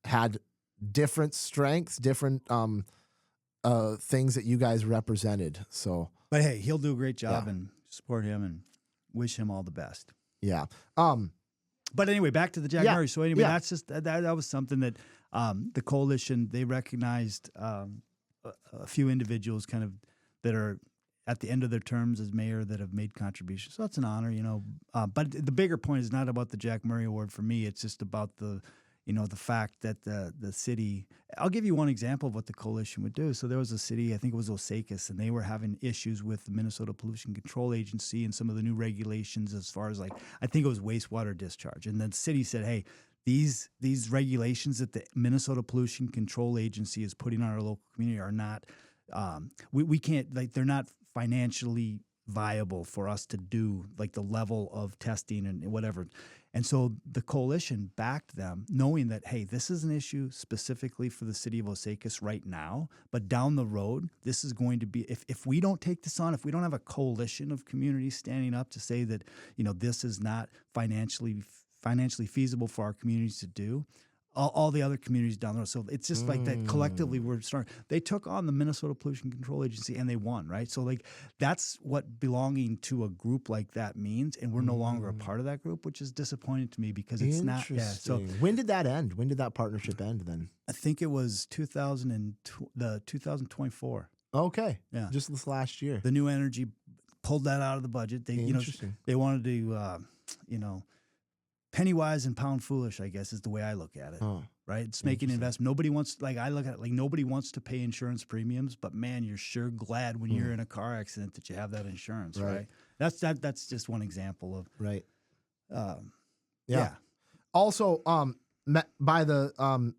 had different strengths, different things that you guys represented. So, But hey, he'll do a great job, yeah, and support him and wish him all the best. yeah, But anyway, back to the Jack yeah, Murray. So anyway, yeah. that's just that was something that the coalition, they recognized a few individuals kind of that are at the end of their terms as mayor that have made contributions. So that's an honor, you know. But the bigger point is not about the Jack Murray Award for me. It's just about the fact that the city. I'll give you one example of what the coalition would do. So there was a city, I think it was Osakis, and they were having issues with the Minnesota Pollution Control Agency and some of the new regulations as far as, like, I think it was wastewater discharge. And then the city said, hey, these regulations that the Minnesota Pollution Control Agency is putting on our local community are not, we can't, like, they're not financially viable for us to do, like, the level of testing and whatever. And so the coalition backed them, knowing that, hey, this is an issue specifically for the city of Osakis right now, but down the road, this is going to be, if we don't take this on, if we don't have a coalition of communities standing up to say that, you know, this is not financially feasible for our communities to do, all the other communities down the road. So it's just like that collectively we're starting. They took on the Minnesota Pollution Control Agency and they won, right? So, like, that's what belonging to a group like that means. And we're no longer a part of that group, which is disappointing to me because it's not. Yeah. So when did that end? When did that partnership end then? I think it was 2024. Okay. Yeah. Just this last year. The new energy pulled that out of the budget. They, Interesting. they wanted to, penny wise and pound foolish, I guess, is the way I look at it. Oh, right? It's making investment. Nobody wants, like, I look at it like nobody wants to pay insurance premiums, but man, you're sure glad when you're in a car accident that you have that insurance, right? That's just one example of right. Yeah. Also, by the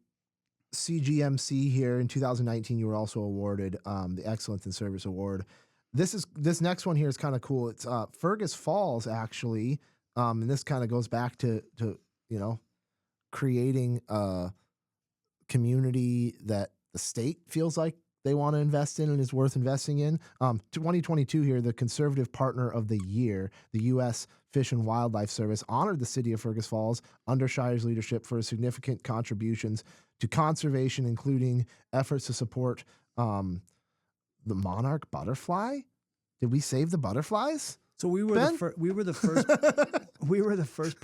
CGMC here in 2019, you were also awarded the Excellence in Service Award. This next one here is kind of cool. It's Fergus Falls, actually. And this kind of goes back to creating a community that the state feels like they want to invest in and is worth investing in. 2022 here, the Conservative Partner of the Year, the U.S. Fish and Wildlife Service, honored the city of Fergus Falls under Schierer's leadership for significant contributions to conservation, including efforts to support the monarch butterfly. Did we save the butterflies? So we were the first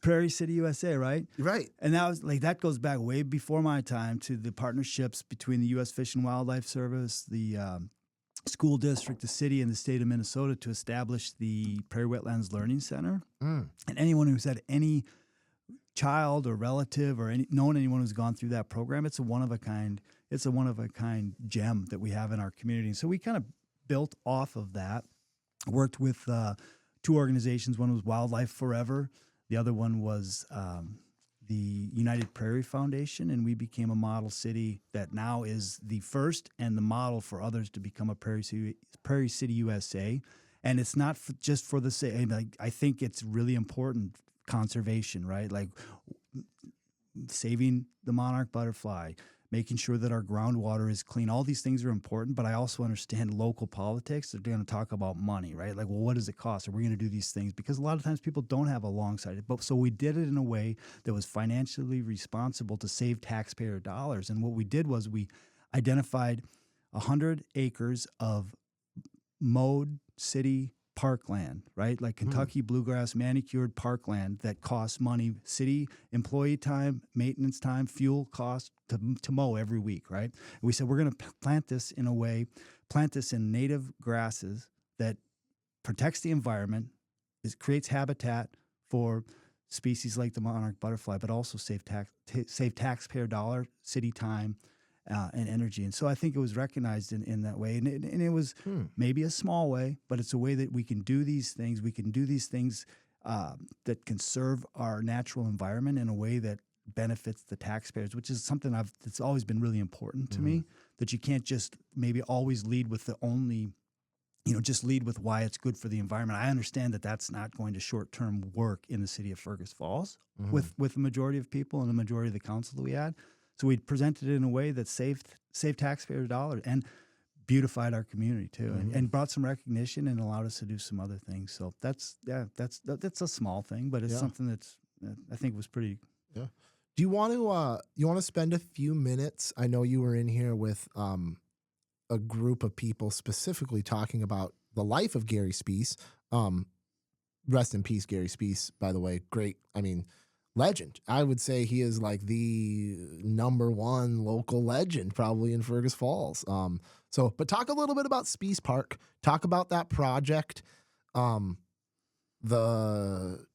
Prairie City, USA, right? Right. And that goes back way before my time to the partnerships between the U.S. Fish and Wildlife Service, the school district, the city, and the state of Minnesota to establish the Prairie Wetlands Learning Center. And anyone who's had any child or relative or known anyone who's gone through that program, it's a one of a kind gem that we have in our community. And so we kind of built off of that. Worked with two organizations. One was Wildlife Forever. The other one was the United Prairie Foundation, and we became a model city that now is the first and the model for others to become a Prairie City USA. And it's not just for the sake. I think it's really important, conservation, right? Like saving the monarch butterfly, making sure that our groundwater is clean. All these things are important, but I also understand local politics. They're going to talk about money, right? Like, well, what does it cost? Are we going to do these things? Because a lot of times people don't have a long-sighted. But so we did it in a way that was financially responsible to save taxpayer dollars. And what we did was we identified 100 acres of mowed city parkland, right? Like Kentucky bluegrass manicured parkland that costs money, city employee time, maintenance time, fuel cost to mow every week, right? And we said, we're going to plant this in native grasses that protects the environment, creates habitat for species like the monarch butterfly, but also save taxpayer dollar, city time, and energy. And so I think it was recognized in that way. And it was maybe a small way, but it's a way that we can do these things. We can do these things that can serve our natural environment in a way that benefits the taxpayers, which is something that's always been really important to me, that you can't just maybe always lead with the only, just lead with why it's good for the environment. I understand that that's not going to short-term work in the city of Fergus Falls with the majority of people and the majority of the council that we had. So we presented it in a way that saved taxpayer dollars and beautified our community too, and brought some recognition and allowed us to do some other things. So that's a small thing, but it's something that's I think was pretty. Yeah. Do you want to spend a few minutes? I know you were in here with a group of people specifically talking about the life of Gary Spees. Rest in peace, Gary Spees, by the way. Great. I mean, legend. I would say he is like the #1 local legend probably in Fergus Falls. But talk a little bit about Spees Park. Talk about that project, the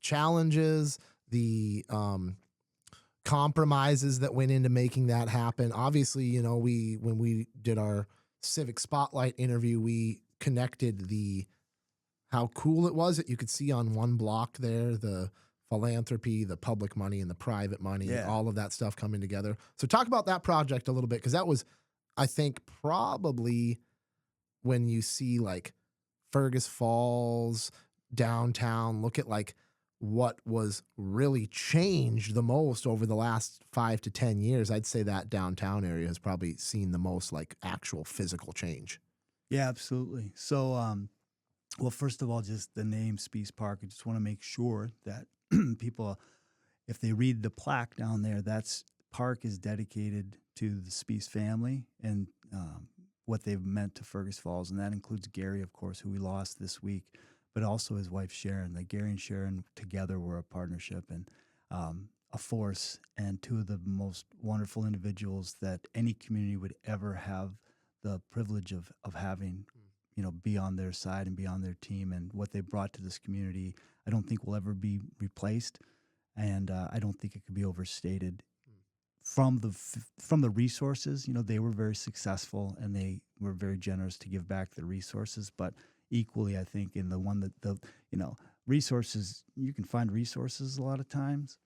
challenges, the compromises that went into making that happen. Obviously, when we did our Civic Spotlight interview, we connected how cool it was that you could see on one block there, the philanthropy, the public money and the private money, all of that stuff coming together. So talk about that project a little bit, because that was, I think, probably when you see like Fergus Falls, downtown, look at like what was really changed the most over the last 5 to 10 years. I'd say that downtown area has probably seen the most like actual physical change. Yeah, absolutely. So, well, first of all, just the name Spees Park, I just want to make sure that people, if they read the plaque down there, that's park is dedicated to the Spees family and what they've meant to Fergus Falls. And that includes Gary, of course, who we lost this week, but also his wife, Sharon. Like Gary and Sharon together were a partnership and a force, and two of the most wonderful individuals that any community would ever have the privilege of having, be on their side and be on their team. And what they brought to this community, I don't think will ever be replaced. And I don't think it could be overstated. From the resources, they were very successful and they were very generous to give back the resources. But equally, I think in the one that resources, you can find resources a lot of times,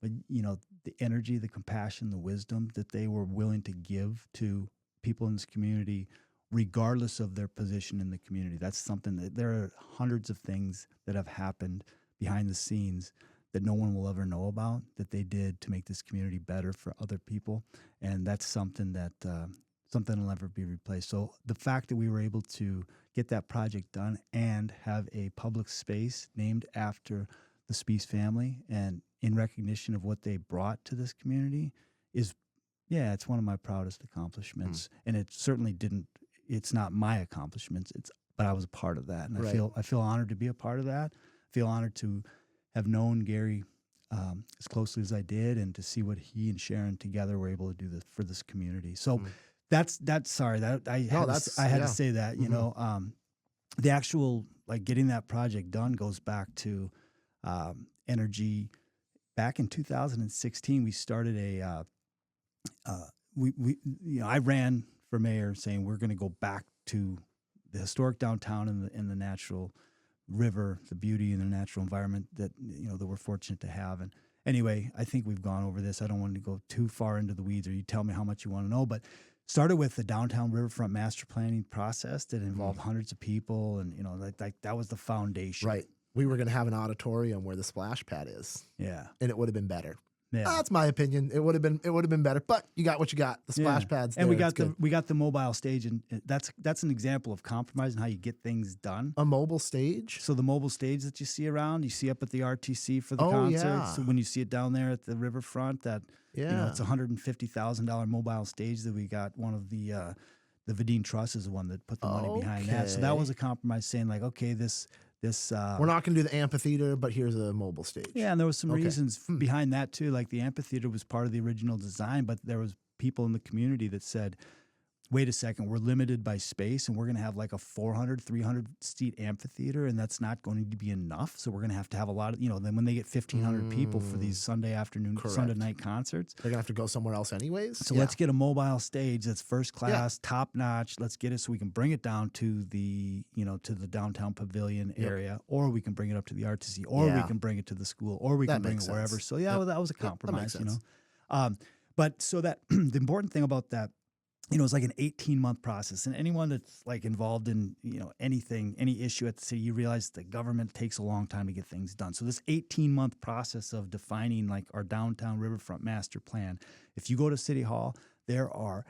but the energy, the compassion, the wisdom that they were willing to give to people in this community, regardless of their position in the community. That's something that there are hundreds of things that have happened behind the scenes that no one will ever know about that they did to make this community better for other people. And that's something that something will never be replaced. So the fact that we were able to get that project done and have a public space named after the Spees family and in recognition of what they brought to this community is, it's one of my proudest accomplishments. And it certainly it's not my accomplishments, but I was a part of that. And I feel honored to be a part of that. I feel honored to have known Gary as closely as I did, and to see what he and Sharon together were able to do for this community. So that's sorry that I had to say that. The actual getting that project done goes back to energy. Back in 2016, we started I ran for mayor saying we're going to go back to the historic downtown and the natural river, the beauty and the natural environment that that we're fortunate to have. And anyway, I think we've gone over this. I don't want to go too far into the weeds, or you tell me how much you want to know, but started with the downtown riverfront master planning process that involved hundreds of people, and that was the foundation. Right. We were going to have an auditorium where the splash pad is. Yeah. And it would have been better. Yeah. That's my opinion. It would have been better, but you got what you got. The splash pads, and we got the mobile stage, and that's an example of compromise and how you get things done. A mobile stage. So the mobile stage that you see around, you see up at the RTC for the concert. Yeah. So when you see it down there at the riverfront, it's a $150,000 mobile stage that we got. One of the Vadine Trust is the one that put the money behind that. So that was a compromise, saying like, okay, this. We're not going to do the amphitheater, but here's a mobile stage. Yeah, and there was some reasons behind that too. Like the amphitheater was part of the original design, but there was people in the community that said, wait a second, we're limited by space and we're going to have like a 400, 300 seat amphitheater and that's not going to be enough. So we're going to have a lot of, then when they get 1,500 people for these Sunday afternoon, Sunday Correct. night concerts, They're going to have to go somewhere else anyways. so let's get a mobile stage that's first class, top notch. Let's get it so we can bring it down to the, to the downtown pavilion area, or we can bring it up to the RTC, or we can bring it to the school, or we can bring it wherever. So well, that was a compromise, But so that the important thing about that, it's like an 18-month process. And anyone that's like involved in, anything, any issue at the city, you realize the government takes a long time to get things done. So this 18-month process of defining like our downtown riverfront master plan, if you go to City Hall, there are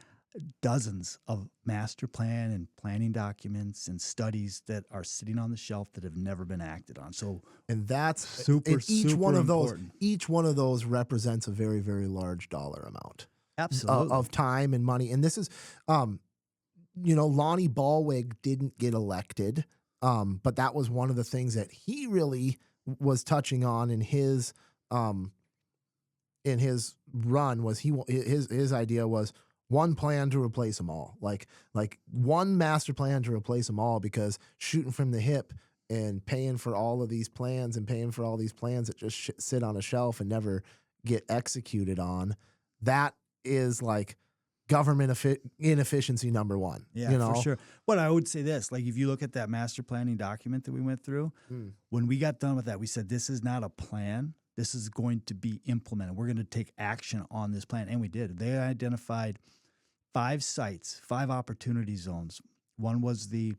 dozens of master plan and planning documents and studies that are sitting on the shelf that have never been acted on. So, and that's super important. Each one of those represents a very, very large dollar amount. Absolutely. Of time and money. And this is, Lonnie Ballwig didn't get elected, but that was one of the things that he really was touching on in his run. Was his idea was one plan to replace them all, like one master plan to replace them all, because shooting from the hip and paying for all of these plans and paying for all these plans that just sit on a shelf and never get executed on, that is like government inefficiency number one. Yeah, for sure. But I would say this, like if you look at that master planning document that we went through, when we got done with that, we said, this is not a plan. This is going to be implemented. We're going to take action on this plan. And we did. They identified 5 sites, 5 opportunity zones. One was the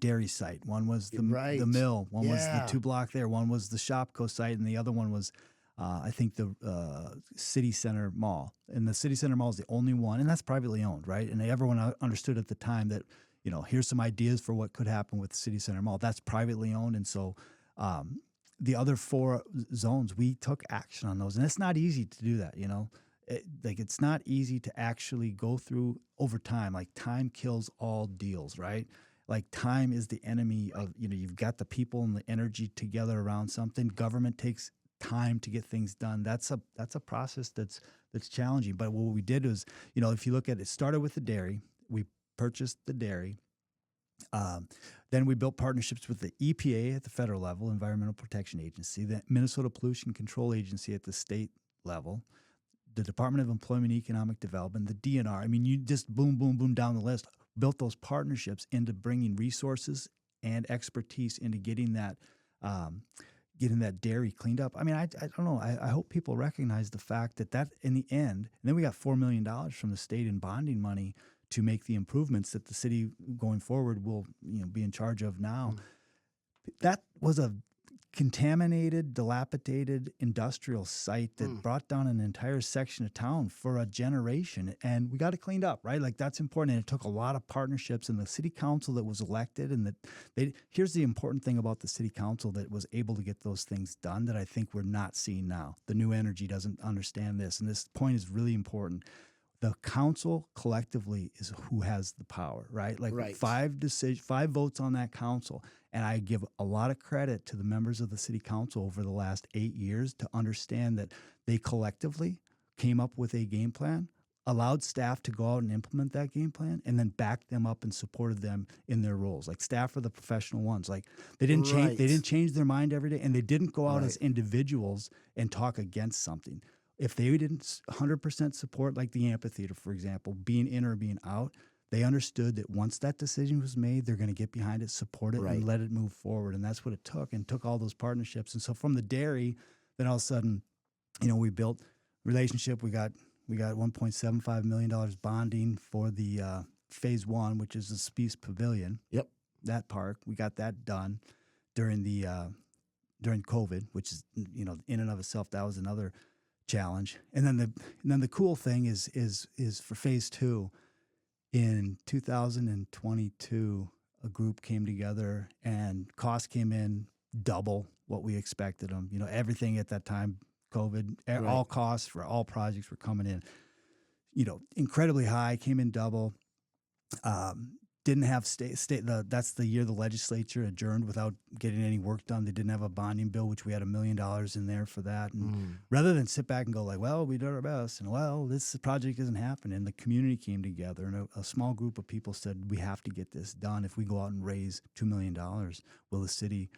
dairy site. One was the mill. One was the 2-block there. One was the Shopko site. And the other one was I think the City Center Mall. And the City Center Mall is the only one, and that's privately owned, right? And everyone understood at the time that, here's some ideas for what could happen with the City Center Mall. That's privately owned, and so the other 4 zones, we took action on those. And it's not easy to do that, it's not easy to actually go through over time. Like, time kills all deals, right? Like, time is the enemy of, you've got the people and the energy together around something. Government takes time to get things done. That's a process that's challenging. But what we did was, if you look at it, started with the dairy. We purchased the dairy. Then we built partnerships with the EPA at the federal level, Environmental Protection Agency, the Minnesota Pollution Control Agency at the state level, the Department of Employment and Economic Development, the DNR. I mean, you just boom, boom, boom down the list, built those partnerships into bringing resources and expertise into getting that dairy cleaned up. I mean, I don't know. I hope people recognize the fact that in the end, and then we got $4 million from the state in bonding money to make the improvements that the city going forward will be in charge of now. That was a contaminated, dilapidated industrial site that brought down an entire section of town for a generation, and we got it cleaned up, right? Like, that's important, and it took a lot of partnerships, and the city council that was elected, and here's the important thing about the city council that was able to get those things done that I think we're not seeing now. The new energy doesn't understand this, and this point is really important. The council collectively is who has the power, right? Like, 5 votes on that council. And I give a lot of credit to the members of the city council over the last 8 years to understand that they collectively came up with a game plan, allowed staff to go out and implement that game plan, and then backed them up and supported them in their roles. Like, staff are the professional ones. Like, they didn't change. They didn't change their mind every day, and they didn't go out as individuals and talk against something. If they didn't 100% support, like the amphitheater, for example, being in or being out, they understood that once that decision was made, they're going to get behind it, support it, and let it move forward. And that's what it took, and took all those partnerships. And so from the dairy, then all of a sudden, we built relationship. We got $1.75 million bonding for the phase 1, which is the Spiece Pavilion. Yep, that park. We got that done during COVID, which is in and of itself, that was another challenge. And then the cool thing is for phase 2. In 2022, a group came together and costs came in double what we expected them. Everything at that time, COVID, all costs for all projects were coming in, incredibly high, came in double. didn't have that's the year the legislature adjourned without getting any work done. They didn't have a bonding bill, which we had $1 million in there for that. And rather than sit back and go like, well, we did our best, and well, this project isn't happening, the community came together, and a small group of people said, we have to get this done. If we go out and raise $2 million, will the city,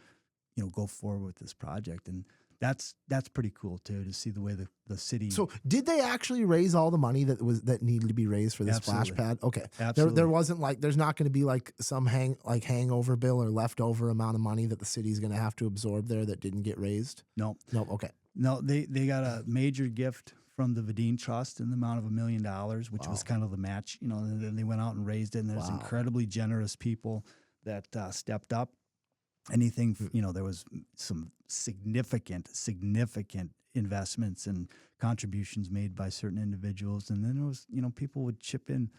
go forward with this project? And that's pretty cool too, to see the way the city. So did they actually raise all the money that needed to be raised for this splash pad? Okay. Absolutely. There wasn't there's not going to be some hangover bill or leftover amount of money that the city's going to have to absorb there that didn't get raised? No. Okay. No, they got a major gift from the Vadine Trust in the amount of $1 million, which was kind of the match, and then they went out and raised it, and there's incredibly generous people that stepped up. Anything, there was some significant investments and contributions made by certain individuals. And then there was, people would chip in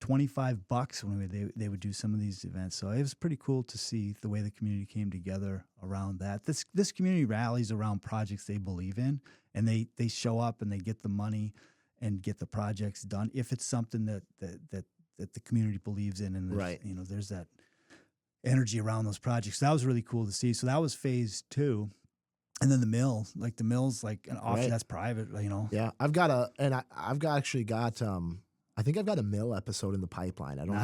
$25 when they would do some of these events. So it was pretty cool to see the way the community came together around that. This community rallies around projects they believe in, and they show up and they get the money and get the projects done if it's something that the community believes in. And there's that energy around those projects. So that was really cool to see. So that was phase 2. And then the mill's like an option that's private, Yeah. I've actually got I think I've got a mill episode in the pipeline. I don't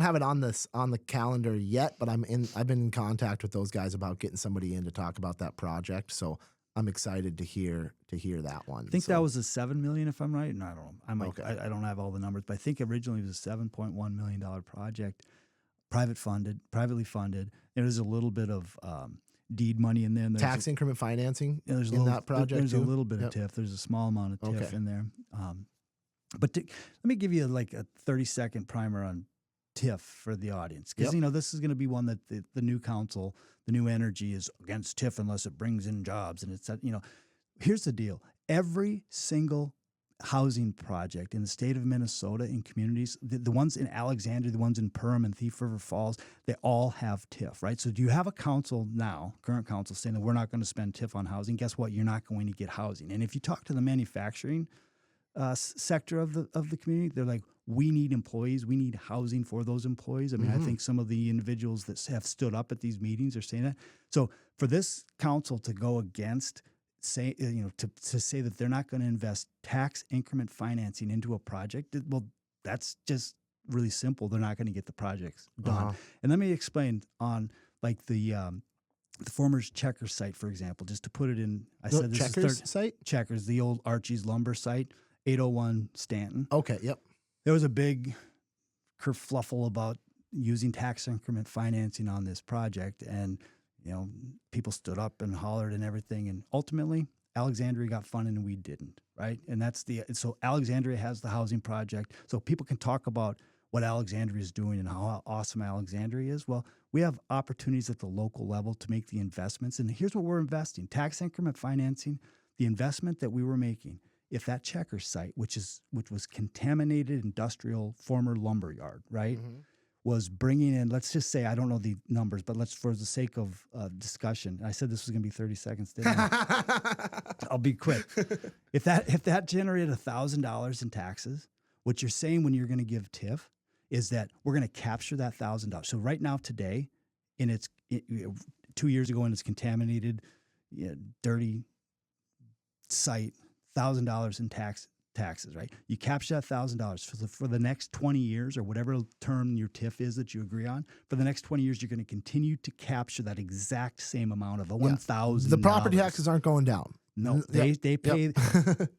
have it on the calendar yet, but I've been in contact with those guys about getting somebody in to talk about that project. So I'm excited to hear that one. I think that was a $7 million, if I'm right. No, I don't know. I don't have all the numbers, but I think originally it was a $7.1 million project. Privately funded. There's a little bit of deed money in there. And tax increment financing that project. There's a little bit of TIF. There's a small amount of TIF in there. But let me give you like a 30-second primer on TIF for the audience, because this is going to be one that the new council, the new energy, is against TIF unless it brings in jobs. And it's here's the deal: every single housing project in the state of Minnesota in communities, the ones in Alexandria, the ones in Perham and Thief River Falls, they all have TIF, right? So do you have a council now, current council, saying that we're not going to spend TIF on housing? Guess what? You're not going to get housing. And if you talk to the manufacturing sector of the community, they're like, we need employees. We need housing for those employees. I mean, I think some of the individuals that have stood up at these meetings are saying that. So for this council to go against to say that they're not going to invest tax increment financing into a project, well, that's just really simple. They're not going to get the projects done. And let me explain on like the former Checkers site, for example, just to put it in. I said this Checkers site? Checkers, the old Archie's lumber site, 801 Stanton. Okay, yep. There was a big kerfluffle about using tax increment financing on this project, and people stood up and hollered and everything, and ultimately Alexandria got funded and we didn't, right? And so Alexandria has the housing project, so people can talk about what Alexandria is doing and how awesome Alexandria is. Well, we have opportunities at the local level to make the investments, and here's what we're investing: tax increment financing. The investment that we were making, if that Checkers site, which was contaminated industrial former lumber yard, right? Was bringing in, let's just say, I don't know the numbers, but for the sake of discussion, I said this was going to be 30 seconds, didn't I? I'll be quick. If that generated $1,000 in taxes, what you're saying when you're going to give TIF is that we're going to capture that $1,000. So right now, today, 2 years ago, in its contaminated, dirty site, $1,000 in taxes, right? You capture that $1,000 for the next 20 years, or whatever term your TIF is that you agree on. For the next 20 years, you're going to continue to capture that exact same amount of $1,000. The property taxes aren't going down. No, they pay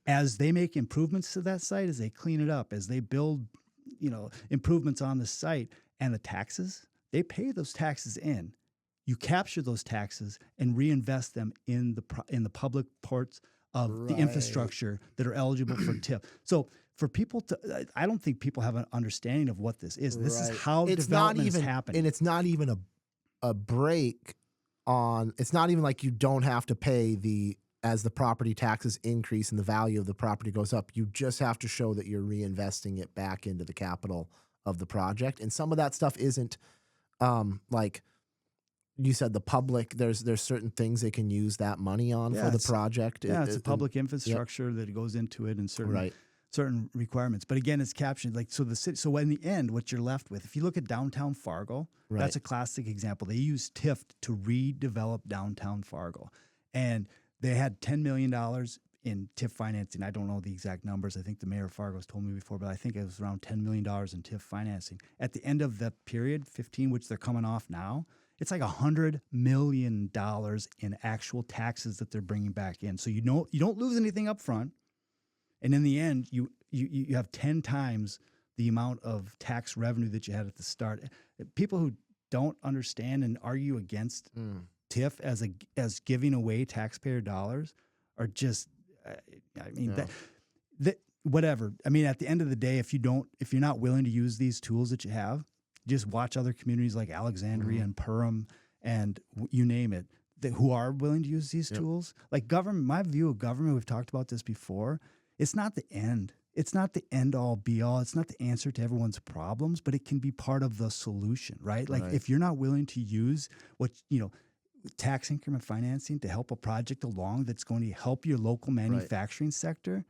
as they make improvements to that site, as they clean it up, as they build, improvements on the site, and the taxes, they pay those taxes in. You capture those taxes and reinvest them in the public parts of the infrastructure that are eligible for TIF. So for people I don't think people have an understanding of what this is. This is how development is happening. And it's not even a break on, it's not even like you don't have to pay as the property taxes increase and the value of the property goes up, you just have to show that you're reinvesting it back into the capital of the project. And some of that stuff isn't like you said, the public, there's certain things they can use that money on for the project. It's a public infrastructure that goes into it, and certain certain requirements. But again, it's captioned like so. The city. So in the end, what you're left with, if you look at downtown Fargo, Right. that's a classic example. They used TIF to redevelop downtown Fargo, and they had $10 million in TIF financing. I don't know the exact numbers. I think the mayor of Fargo has told me before, but I think it was around $10 million in TIF financing. At the end of the period, 15, which they're coming off now, it's like $100 million in actual taxes that they're bringing back in. So you don't lose anything up front. And in the end, you have 10 times the amount of tax revenue that you had at the start. People who don't understand and argue against TIF as giving away taxpayer dollars are just, that whatever. I mean, at the end of the day, if you're not willing to use these tools that you have, just watch other communities like Alexandria and Perham and you name it, who are willing to use these tools. Like government, my view of government, we've talked about this before. It's not the end. It's not the end all be all. It's not the answer to everyone's problems, but it can be part of the solution, right? Like if you're not willing to use tax increment financing to help a project along that's going to help your local manufacturing sector,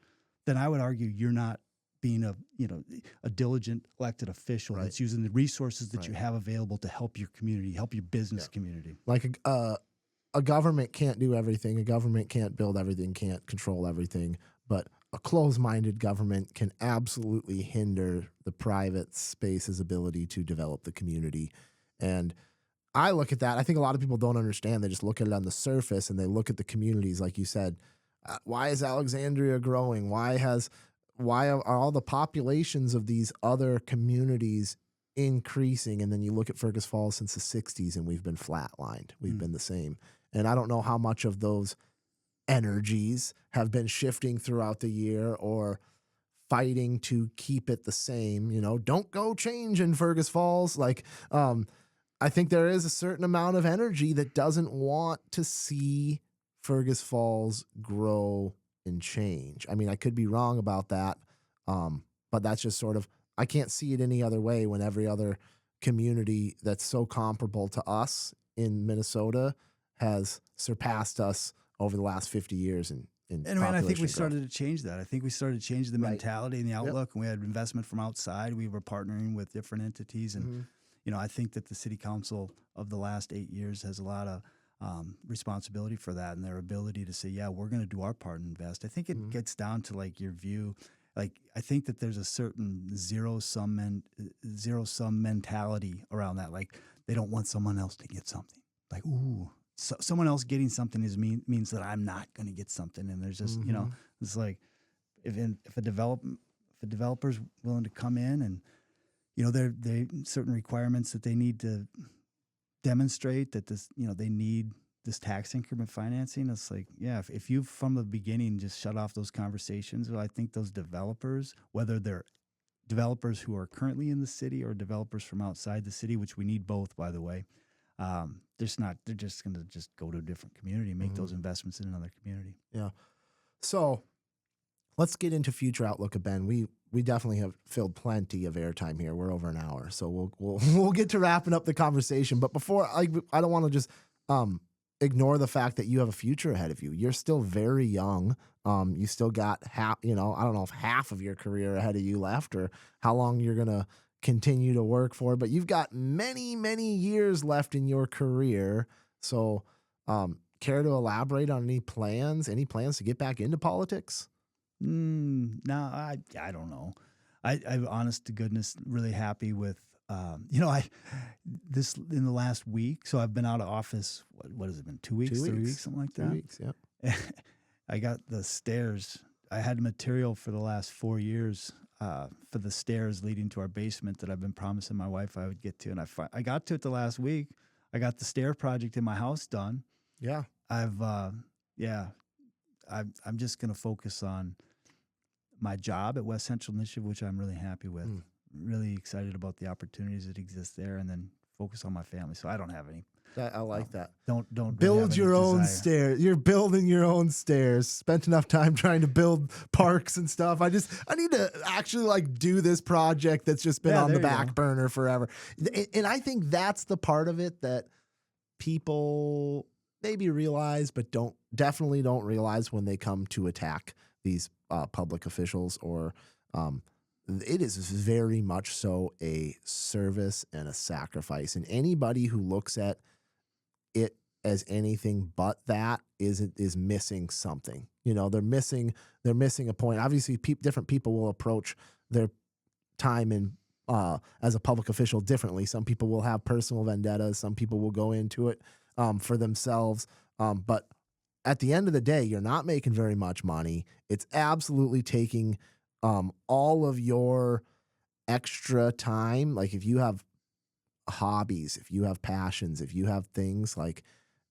then I would argue you're not being a diligent elected official that's using the resources that you have available to help your community, help your business community. Like a government can't do everything. A government can't build everything, can't control everything, but a closed-minded government can absolutely hinder the private space's ability to develop the community. And I look at that. I think a lot of people don't understand. They just look at it on the surface and they look at the communities, like you said. Why is Alexandria growing? Why are all the populations of these other communities increasing? And then you look at Fergus Falls since the 60s and we've been flatlined. We've been the same. And I don't know how much of those energies have been shifting throughout the year or fighting to keep it the same. Don't go change in Fergus Falls. I think there is a certain amount of energy that doesn't want to see Fergus Falls grow and change. I mean, I could be wrong about that, but that's just sort of, I can't see it any other way when every other community that's so comparable to us in Minnesota has surpassed us over the last 50 years in I think we growth. started to change that. I think we started to change the mentality and the outlook, and we had investment from outside. We were partnering with different entities, and I think that the city council of the last 8 years has a lot of responsibility for that and their ability to say, yeah, we're going to do our part and invest. I think it gets down to like your view. Like, I think that there's a certain zero sum mentality around that. Like, they don't want someone else to get something. Like, ooh, so someone else getting something means that I'm not going to get something. And there's just, it's like if a developer's willing to come in and, they certain requirements that they need to demonstrate that this, they need this tax increment financing. It's like, yeah, if you from the beginning just shut off those conversations, well, I think those developers, whether they're developers who are currently in the city or developers from outside the city, which we need both, by the way, they're just going to just go to a different community and make those investments in another community. Yeah. So let's get into future outlook of Ben. We definitely have filled plenty of airtime here. We're over an hour, so we'll get to wrapping up the conversation. But before, I don't want to just ignore the fact that you have a future ahead of you. You're still very young. You still got I don't know if half of your career ahead of you left, or how long you're gonna continue to work for. But you've got many, many years left in your career. So, care to elaborate on any plans to get back into politics? No, I don't know. I'm honest to goodness really happy with, this in the last week. So I've been out of office. What has it been? 2 weeks, 3 weeks, something like that. 2 weeks. Yeah. I got the stairs. I had material for the last 4 years, for the stairs leading to our basement that I've been promising my wife I would get to. And I got to it the last week. I got the stair project in my house done. Yeah. I'm just going to focus on my job at West Central Initiative, which I'm really happy with. Really excited about the opportunities that exist there, and then focus on my family. So I don't have any. I like that. Don't really build your own stairs. You're building your own stairs. Spent enough time trying to build parks and stuff. I need to actually do this project that's just been on the back burner forever. And I think that's the part of it that people maybe realize, but definitely don't realize when they come to attack these public officials, or it is very much so a service and a sacrifice. And anybody who looks at it as anything but that is missing something. You know, they're missing a point. Obviously, different people will approach their time in as a public official differently. Some people will have personal vendettas. Some people will go into it for themselves. But at the end of the day, you're not making very much money. It's absolutely taking all of your extra time. Like if you have hobbies, if you have passions, if you have things like,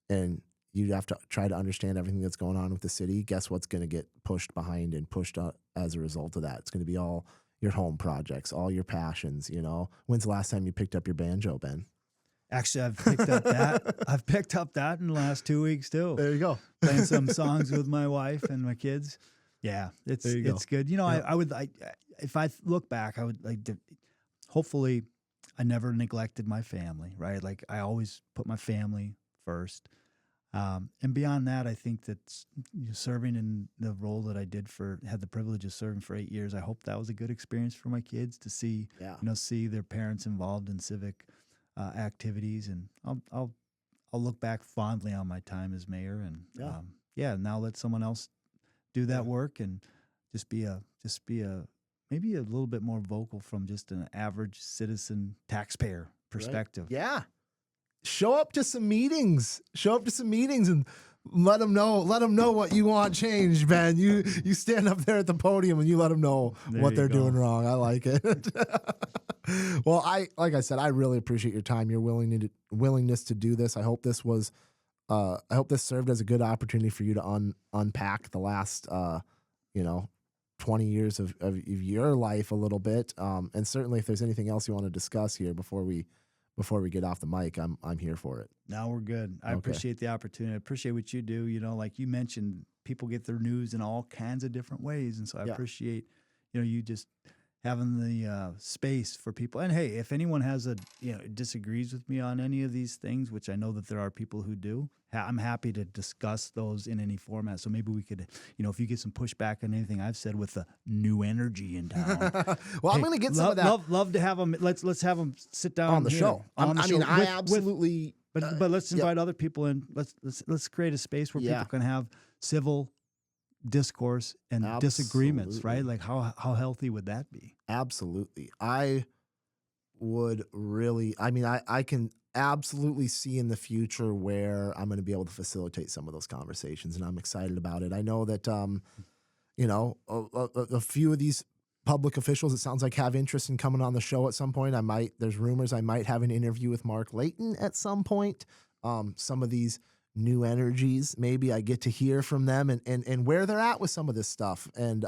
and you have to try to understand everything that's going on with the city, guess what's going to get pushed behind and pushed as a result of that? It's going to be all your home projects, all your passions, you know. When's the last time you picked up your banjo, Ben? Actually, I've picked up that. I've picked up that in the last 2 weeks too. There you go. Playing some songs with my wife and my kids. Yeah, it's good. You know, Yeah. I would like, if I look back, I would like to, hopefully I never neglected my family, right? Like I always put my family first. And beyond that, I think that serving in the role that I had the privilege of serving for 8 years, I hope that was a good experience for my kids to see, see their parents involved in civic activities. And I'll look back fondly on my time as mayor, and now let someone else do that work, and just be maybe a little bit more vocal from just an average citizen taxpayer perspective. Right. Yeah. Show up to some meetings and let them know what you want changed, Ben. You stand up there at the podium and you let them know what they're doing wrong. I like it. Well, like I said, I really appreciate your time, your willingness to do this. I hope this served as a good opportunity for you to unpack the last 20 years of your life a little bit. And certainly if there's anything else you want to discuss here before we get off the mic, I'm here for it. No, we're good. I appreciate the opportunity. I appreciate what you do. You know, like you mentioned, people get their news in all kinds of different ways. And so I appreciate, you just having the space for people. And hey, if anyone disagrees with me on any of these things, which I know that there are people who do, I'm happy to discuss those in any format. So maybe we could, if you get some pushback on anything I've said with the new energy in town. Well, I'm going to get some of that. Love to have them. Let's have them sit down on the show. I absolutely. But let's invite other people in. Let's create a space where people can have civil discourse and disagreements, right? Like how healthy would that be? Absolutely. I would really, I can absolutely see in the future where I'm going to be able to facilitate some of those conversations, and I'm excited about it. I know that, a few of these public officials, it sounds like, have interest in coming on the show at some point. There's rumors I might have an interview with Mark Layton at some point. Some of these new energies, maybe I get to hear from them and where they're at with some of this stuff and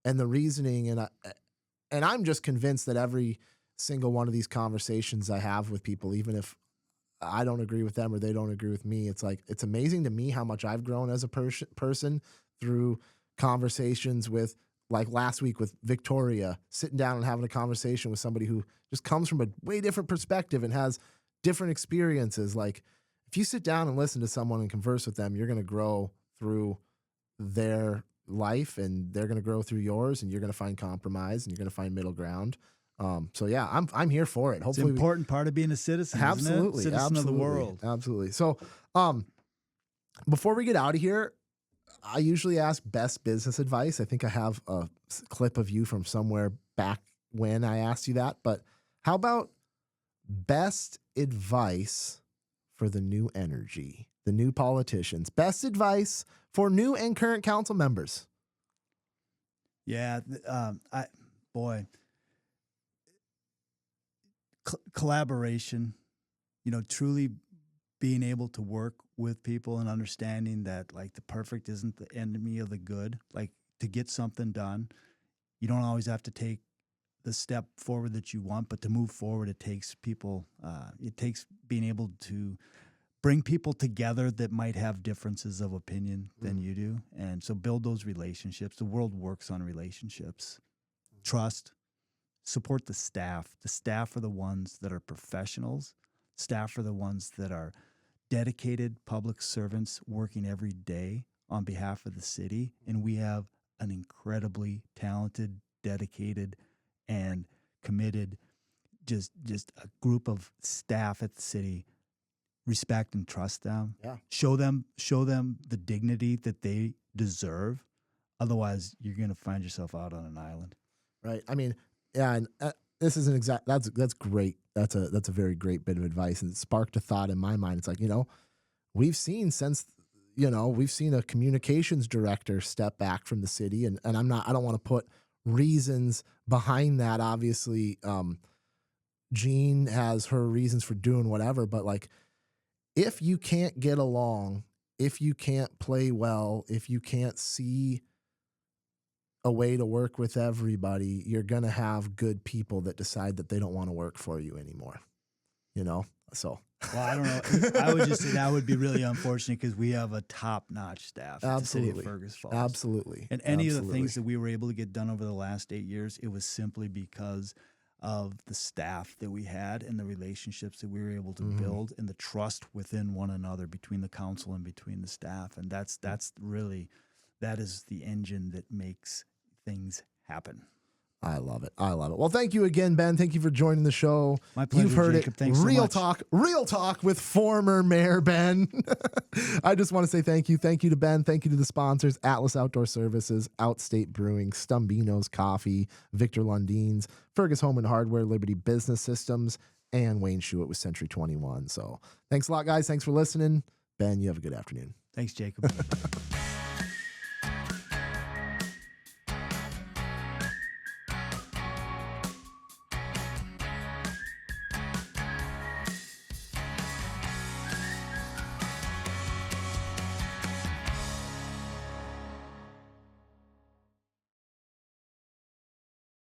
the reasoning. And I'm just convinced that every single one of these conversations I have with people, even if I don't agree with them or they don't agree with me, it's like, it's amazing to me how much I've grown as a person through conversations with, like last week with Victoria, sitting down and having a conversation with somebody who just comes from a way different perspective and has different experiences. Like, if you sit down and listen to someone and converse with them, you're going to grow through their life and they're going to grow through yours, and you're going to find compromise and you're going to find middle ground. So yeah, I'm here for it. Hopefully, it's an important part of being a citizen. Absolutely, isn't it? Citizen of the world. Absolutely. So, before we get out of here, I usually ask best business advice. I think I have a clip of you from somewhere back when I asked you that, but how about best advice for the new energy, the new politicians? Best advice for new and current council members. Yeah, collaboration, truly being able to work with people and understanding that, like, the perfect isn't the enemy of the good. Like, to get something done, you don't always have to take the step forward that you want, but to move forward, it takes people, it takes being able to bring people together that might have differences of opinion than you do. And so build those relationships. The world works on relationships. Trust, support the staff. The staff are the ones that are professionals. Staff are the ones that are dedicated public servants working every day on behalf of the city. And we have an incredibly talented, dedicated, and committed, just a group of staff at the city. Respect and trust them. Yeah. Show them the dignity that they deserve. Otherwise, you're going to find yourself out on an island. Right. I mean, yeah, and this is that's great. That's a very great bit of advice, and it sparked a thought in my mind. It's like, we've seen a communications director step back from the city, and I don't want to put reasons behind that. Obviously, Jean has her reasons for doing whatever, but like, if you can't get along, if you can't play well, if you can't see a way to work with everybody, you're going to have good people that decide that they don't want to work for you anymore. So. Well, I don't know. I would just say that would be really unfortunate because we have a top-notch staff at the city of Fergus Falls. Absolutely. And any of the things that we were able to get done over the last 8 years, it was simply because of the staff that we had and the relationships that we were able to build and the trust within one another between the council and between the staff. And that is the engine that makes things happen. I love it. Well, thank you again, Ben. Thank you for joining the show. My pleasure, You've heard Jacob. it. Thanks so much. Real talk with former Mayor Ben. I just want to say thank you. Thank you to Ben. Thank you to the sponsors, Atlas Outdoor Services, Outstate Brewing, Stumbino's Coffee, Victor Lundeen's, Fergus Home and Hardware, Liberty Business Systems, and Wayne Schuett with Century 21. So thanks a lot, guys. Thanks for listening. Ben, you have a good afternoon. Thanks, Jacob.